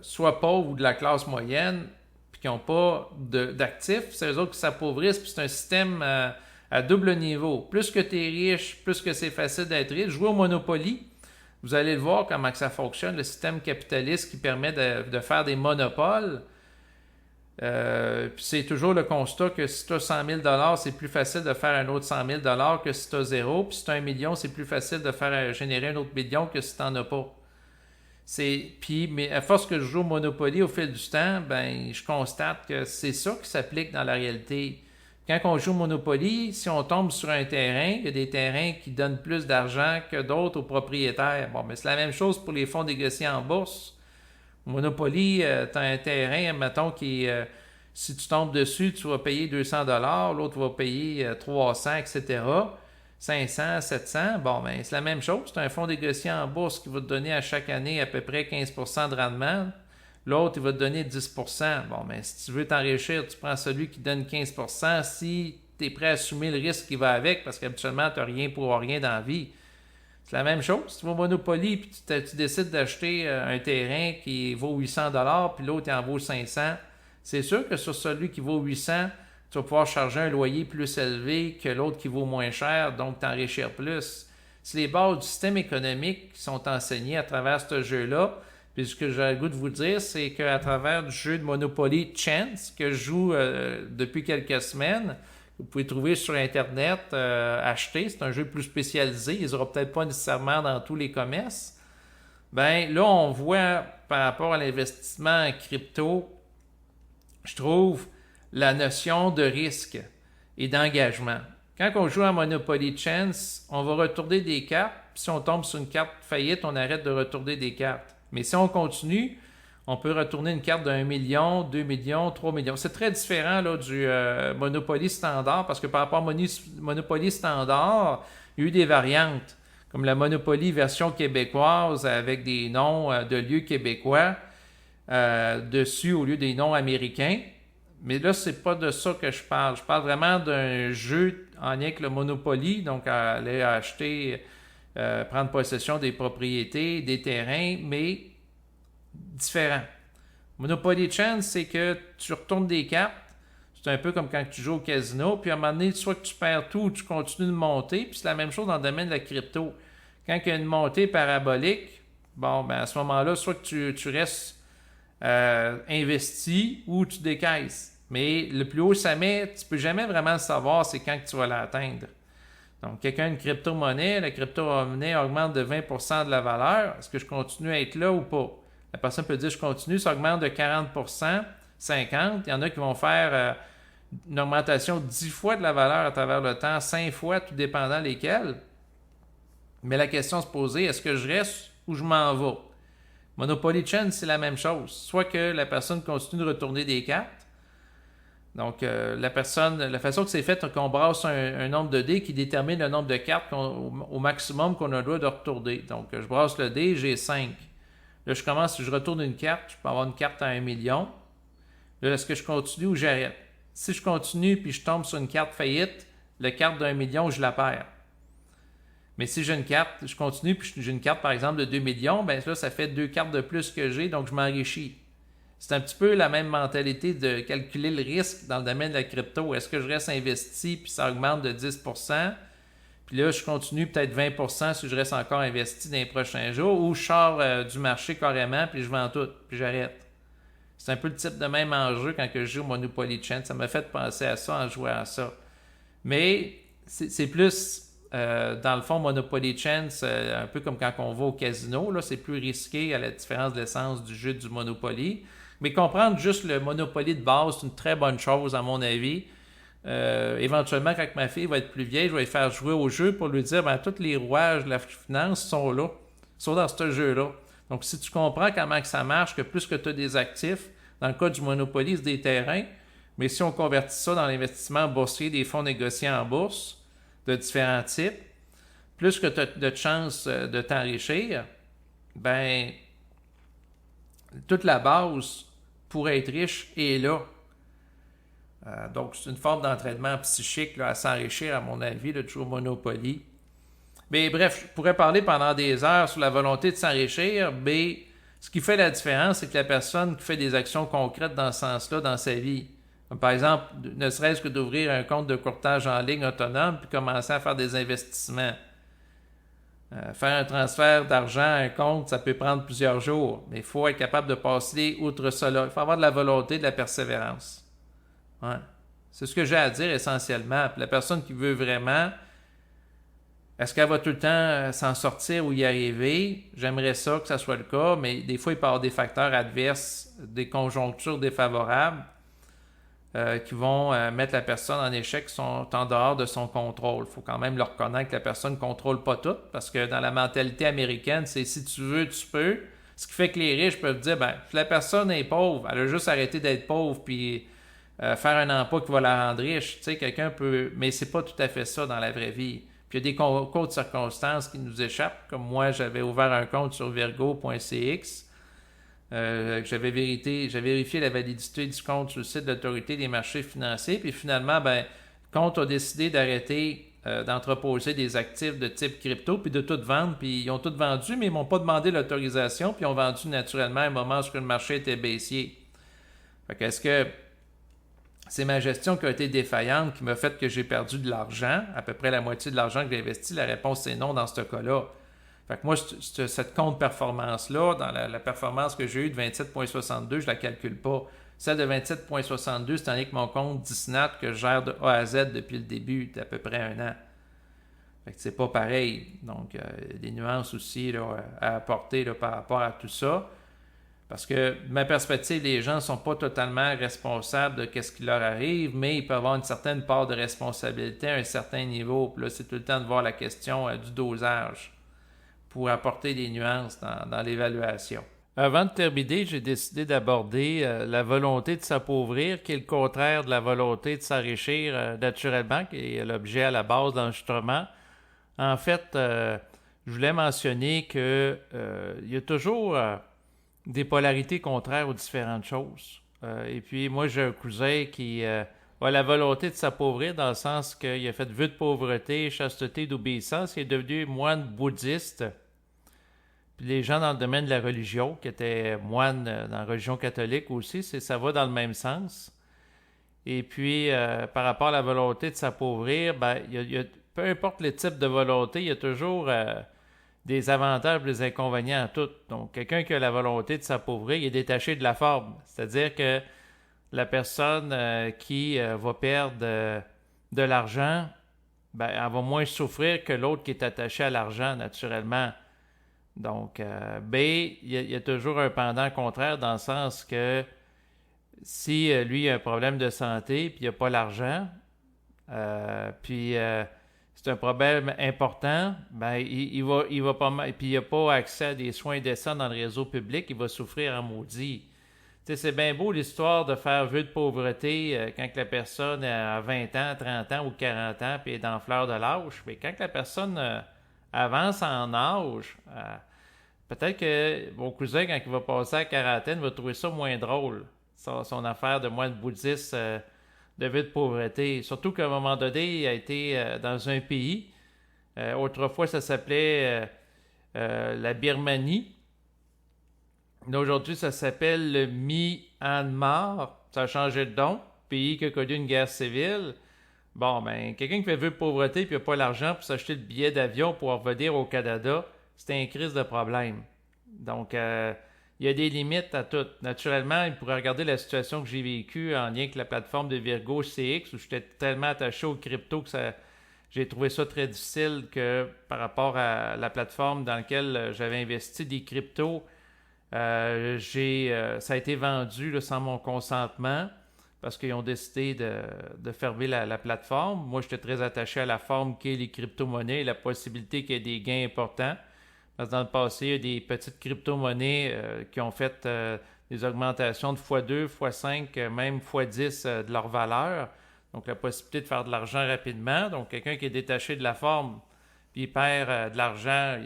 soit pauvres ou de la classe moyenne, qui n'ont pas d'actifs, c'est eux autres qui s'appauvrissent, puis c'est un système à double niveau. Plus que tu es riche, plus que c'est facile d'être riche. Jouez au Monopoly, vous allez le voir comment que ça fonctionne, le système capitaliste qui permet de faire des monopoles. Puis c'est toujours le constat que si tu as 100 000 $, c'est plus facile de faire un autre 100 000 $ que si tu as 0. Puis si tu as 1 million, c'est plus facile de générer un autre million que si tu n'en as pas. Mais à force que je joue au Monopoly au fil du temps, je constate que c'est ça qui s'applique dans la réalité. Quand on joue au Monopoly, si on tombe sur un terrain, il y a des terrains qui donnent plus d'argent que d'autres aux propriétaires. Bon, mais c'est la même chose pour les fonds négociés en bourse. Au Monopoly, tu as un terrain, mettons, qui si tu tombes dessus, tu vas payer 200 $, l'autre va payer 300, etc. 500, 700, bon, ben, c'est la même chose. C'est un fonds négocié en bourse qui va te donner à chaque année à peu près 15% de rendement. L'autre, il va te donner 10%. Bon, ben, si tu veux t'enrichir, tu prends celui qui donne 15% si tu es prêt à assumer le risque qui va avec, parce qu'habituellement, tu n'as rien pour rien dans la vie. C'est la même chose. Si tu vas au Monopoly et tu décides d'acheter un terrain qui vaut 800$, puis l'autre, il en vaut 500$, c'est sûr que sur celui qui vaut 800$, tu vas pouvoir charger un loyer plus élevé que l'autre qui vaut moins cher, donc t'enrichir plus. C'est les bases du système économique qui sont enseignées à travers ce jeu-là. Puis ce que j'ai le goût de vous dire, c'est qu'à travers du jeu de Monopoly Chance, que je joue depuis quelques semaines, vous pouvez trouver sur Internet, acheter, c'est un jeu plus spécialisé, ils n'auront peut-être pas nécessairement dans tous les commerces. Ben là, on voit par rapport à l'investissement en crypto, je trouve la notion de risque et d'engagement. Quand on joue à Monopoly Chance, on va retourner des cartes. Puis si on tombe sur une carte faillite, on arrête de retourner des cartes. Mais si on continue, on peut retourner une carte d'1 million, 2 millions, 3 millions. C'est très différent là, du Monopoly standard parce que par rapport à Monopoly standard, il y a eu des variantes, comme la Monopoly version québécoise avec des noms de lieux québécois dessus au lieu des noms américains. Mais là, c'est pas de ça que je parle. Je parle vraiment d'un jeu en lien avec le Monopoly, donc aller acheter, prendre possession des propriétés, des terrains, mais différent. Monopoly Chance, c'est que tu retournes des cartes. C'est un peu comme quand tu joues au casino, puis à un moment donné, soit que tu perds tout ou tu continues de monter, puis c'est la même chose dans le domaine de la crypto. Quand il y a une montée parabolique, bon, ben à ce moment-là, soit que tu restes investi ou tu décaisses. Mais le plus haut ça met, tu ne peux jamais vraiment le savoir, c'est quand que tu vas l'atteindre. Donc, quelqu'un a une crypto-monnaie, la crypto-monnaie augmente de 20% de la valeur. Est-ce que je continue à être là ou pas? La personne peut dire je continue, ça augmente de 40%, 50%. Il y en a qui vont faire une augmentation de 10 fois de la valeur à travers le temps, 5 fois, tout dépendant lesquels. Mais la question se poser, est-ce que je reste ou je m'en vais? Monopoly Chain, c'est la même chose. Soit que la personne continue de retourner des cartes. Donc, la façon que c'est fait, c'est qu'on brasse un nombre de dés qui détermine le nombre de cartes au maximum qu'on a le droit de retourner. Donc, je brasse le dé, j'ai 5. Là, je retourne une carte, je peux avoir une carte à 1 million. Là, est-ce que je continue ou j'arrête? Si je continue puis je tombe sur une carte faillite, la carte d'1 million, je la perds. Mais si j'ai une carte, je continue puis j'ai une carte, par exemple, de 2 millions, ben là, ça fait 2 cartes de plus que j'ai, donc je m'enrichis. C'est un petit peu la même mentalité de calculer le risque dans le domaine de la crypto. Est-ce que je reste investi puis ça augmente de 10%? Puis là, je continue peut-être 20% si je reste encore investi dans les prochains jours ou je sors du marché carrément puis je vends tout puis j'arrête. C'est un peu le type de même enjeu quand je joue au Monopoly Chain. Ça m'a fait penser à ça en jouant à ça. Mais c'est plus, dans le fond, Monopoly Chain, c'est un peu comme quand on va au casino. Là, c'est plus risqué à la différence de l'essence du jeu du Monopoly. Mais comprendre juste le Monopoly de base, c'est une très bonne chose à mon avis. Éventuellement, quand ma fille va être plus vieille, je vais lui faire jouer au jeu pour lui dire tous les rouages de la finance sont là, sont dans ce jeu-là. Donc, si tu comprends comment que ça marche, que plus que tu as des actifs, dans le cas du Monopoly, c'est des terrains, mais si on convertit ça dans l'investissement boursier, des fonds négociés en bourse de différents types, plus que tu as de chances de t'enrichir, ben toute la base pour être riche est là. Donc, c'est une forme d'entraînement psychique là, à s'enrichir, à mon avis, de jouer au Monopoly. Mais bref, je pourrais parler pendant des heures sur la volonté de s'enrichir, mais ce qui fait la différence, c'est que la personne qui fait des actions concrètes dans ce sens-là dans sa vie, comme par exemple, ne serait-ce que d'ouvrir un compte de courtage en ligne autonome puis commencer à faire des investissements. Faire un transfert d'argent à un compte, ça peut prendre plusieurs jours, mais il faut être capable de passer outre cela. Il faut avoir de la volonté, de la persévérance. Ouais. C'est ce que j'ai à dire essentiellement. Puis la personne qui veut vraiment, est-ce qu'elle va tout le temps s'en sortir ou y arriver? J'aimerais ça que ça soit le cas, mais des fois, il peut y avoir des facteurs adverses, des conjonctures défavorables qui vont mettre la personne en échec, qui sont en dehors de son contrôle. Il faut quand même le reconnaître que la personne ne contrôle pas tout, parce que dans la mentalité américaine, c'est si tu veux, tu peux. Ce qui fait que les riches peuvent dire, si la personne est pauvre, elle a juste arrêté d'être pauvre, puis faire un emploi qui va la rendre riche. Tu sais, quelqu'un peut... Mais c'est pas tout à fait ça dans la vraie vie. puis il y a des concours de circonstances qui nous échappent, comme moi, j'avais ouvert un compte sur virgo.cx. J'avais vérifié la validité du compte sur le site de l'Autorité des marchés financiers, puis finalement, le compte a décidé d'arrêter d'entreposer des actifs de type crypto, puis de tout vendre, puis ils ont tout vendu, mais ils m'ont pas demandé l'autorisation, puis ils ont vendu naturellement à un moment où le marché était baissier. Fait que est-ce que c'est ma gestion qui a été défaillante qui m'a fait que j'ai perdu de l'argent, à peu près la moitié de l'argent que j'ai investi? La réponse c'est non dans ce cas-là. Fait que moi, cette contre-performance-là, dans la performance que j'ai eue de 27,62, je ne la calcule pas. Celle de 27,62, c'est tandis que mon compte Disnat que je gère de A à Z depuis le début, d'à peu près un an. Fait que c'est pas pareil. Donc, il y a des nuances aussi là, à apporter là, par rapport à tout ça. Parce que, de ma perspective, les gens ne sont pas totalement responsables de ce qui leur arrive, mais ils peuvent avoir une certaine part de responsabilité à un certain niveau. Puis là, c'est tout le temps de voir la question du dosage pour apporter des nuances dans l'évaluation. Avant de terminer, j'ai décidé d'aborder la volonté de s'appauvrir, qui est le contraire de la volonté de s'enrichir naturellement, qui est l'objet à la base d'enregistrement. En fait, je voulais mentionner qu'il y a toujours des polarités contraires aux différentes choses. Et puis, moi, j'ai un cousin qui a la volonté de s'appauvrir dans le sens qu'il a fait vœu de pauvreté, chasteté, d'obéissance. Il est devenu moine bouddhiste. Puis les gens dans le domaine de la religion, qui étaient moines dans la religion catholique aussi, ça va dans le même sens. Et puis, par rapport à la volonté de s'appauvrir, peu importe le type de volonté, il y a toujours des avantages et des inconvénients à tout. Donc, quelqu'un qui a la volonté de s'appauvrir, il est détaché de la forme. C'est-à-dire que la personne qui va perdre de l'argent, elle va moins souffrir que l'autre qui est attaché à l'argent, naturellement. Donc, il y a toujours un pendant contraire dans le sens que si lui a un problème de santé puis il n'a pas l'argent, c'est un problème important, il va pas mal, puis il n'a pas accès à des soins décents dans le réseau public, il va souffrir en maudit. Tu sais, c'est bien beau l'histoire de faire vœu de pauvreté quand la personne a 20 ans, 30 ans ou 40 ans puis est dans fleur de l'âge, mais quand la personne avance en âge, peut-être que mon cousin, quand il va passer à la quarantaine, va trouver ça moins drôle, son affaire de moine bouddhiste de vœu de pauvreté. Surtout qu'à un moment donné, il a été dans un pays, autrefois ça s'appelait la Birmanie. Aujourd'hui, ça s'appelle le Myanmar. Ça a changé de nom. Pays qui a connu une guerre civile. Bon, quelqu'un qui fait vœu de pauvreté et qui n'a pas l'argent pour s'acheter le billet d'avion pour revenir au Canada, c'est un crise de problème. Donc, il y a des limites à tout. Naturellement, il pourrait regarder la situation que j'ai vécue en lien avec la plateforme de Virgo CX où j'étais tellement attaché aux crypto que j'ai trouvé ça très difficile que par rapport à la plateforme dans laquelle j'avais investi des cryptos, ça a été vendu là, sans mon consentement parce qu'ils ont décidé de fermer la plateforme. Moi, j'étais très attaché à la forme qu'est les crypto-monnaies et la possibilité qu'il y ait des gains importants. Parce que dans le passé, il y a des petites crypto-monnaies qui ont fait des augmentations de x2, x5, même x10 de leur valeur. Donc, la possibilité de faire de l'argent rapidement. Donc, quelqu'un qui est détaché de la forme, puis il perd de l'argent,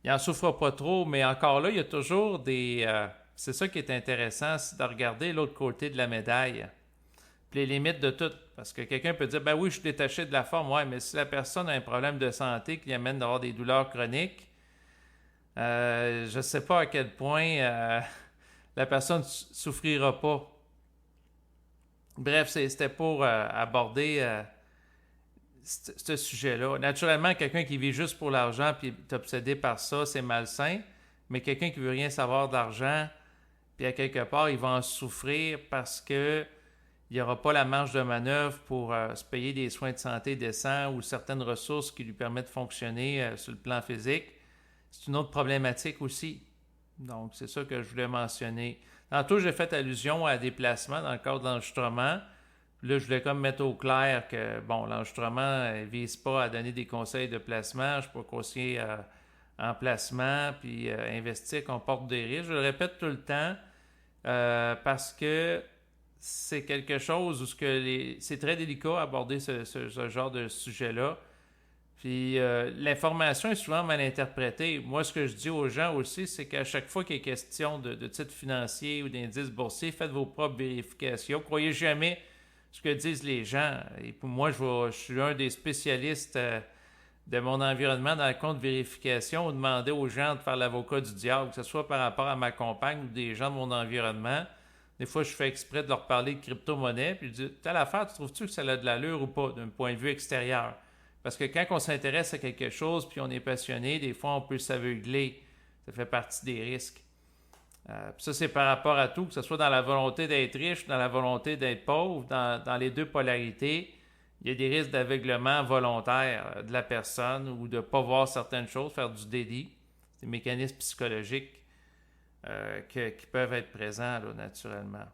il n'en souffre pas trop, mais encore là, il y a toujours des... c'est ça qui est intéressant, c'est de regarder l'autre côté de la médaille. Puis les limites de tout. Parce que quelqu'un peut dire, oui, je suis détaché de la forme. Ouais, mais si la personne a un problème de santé qui amène d'avoir des douleurs chroniques, je ne sais pas à quel point la personne ne souffrira pas. Bref, c'était pour aborder ce sujet-là. Naturellement, quelqu'un qui vit juste pour l'argent et est obsédé par ça, c'est malsain. Mais quelqu'un qui ne veut rien savoir d'argent, puis à quelque part, il va en souffrir parce que il n'y aura pas la marge de manœuvre pour se payer des soins de santé décents ou certaines ressources qui lui permettent de fonctionner sur le plan physique. C'est une autre problématique aussi. Donc, c'est ça que je voulais mentionner. Tantôt, j'ai fait allusion à des placements dans le cadre de l'enregistrement. Là, je voulais comme mettre au clair que, l'enregistrement ne vise pas à donner des conseils de placement. Je ne suis pas conseiller en placement, puis investir comporte des risques. Je le répète tout le temps parce que c'est quelque chose où c'est très délicat d'aborder ce genre de sujet-là. Puis l'information est souvent mal interprétée. Moi, ce que je dis aux gens aussi, c'est qu'à chaque fois qu'il est question de titres financiers ou d'indices boursiers, faites vos propres vérifications. Croyez jamais ce que disent les gens. Et pour moi, je suis un des spécialistes de mon environnement dans le compte vérification, ou demander aux gens de faire l'avocat du diable, que ce soit par rapport à ma compagne ou des gens de mon environnement. Des fois, je fais exprès de leur parler de crypto-monnaie, puis je dis, telle affaire, tu trouves-tu que ça a de l'allure ou pas, d'un point de vue extérieur? Parce que quand on s'intéresse à quelque chose, puis on est passionné, des fois, on peut s'aveugler. Ça fait partie des risques. Puis ça, c'est par rapport à tout, que ce soit dans la volonté d'être riche, dans la volonté d'être pauvre, dans les deux polarités, il y a des risques d'aveuglement volontaire de la personne ou de ne pas voir certaines choses, faire du déni, des mécanismes psychologiques qui peuvent être présents là, naturellement.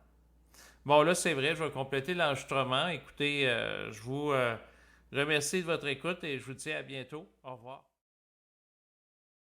Bon, là, c'est vrai, je vais compléter l'enregistrement. Écoutez, je vous remercie de votre écoute et je vous dis à bientôt. Au revoir.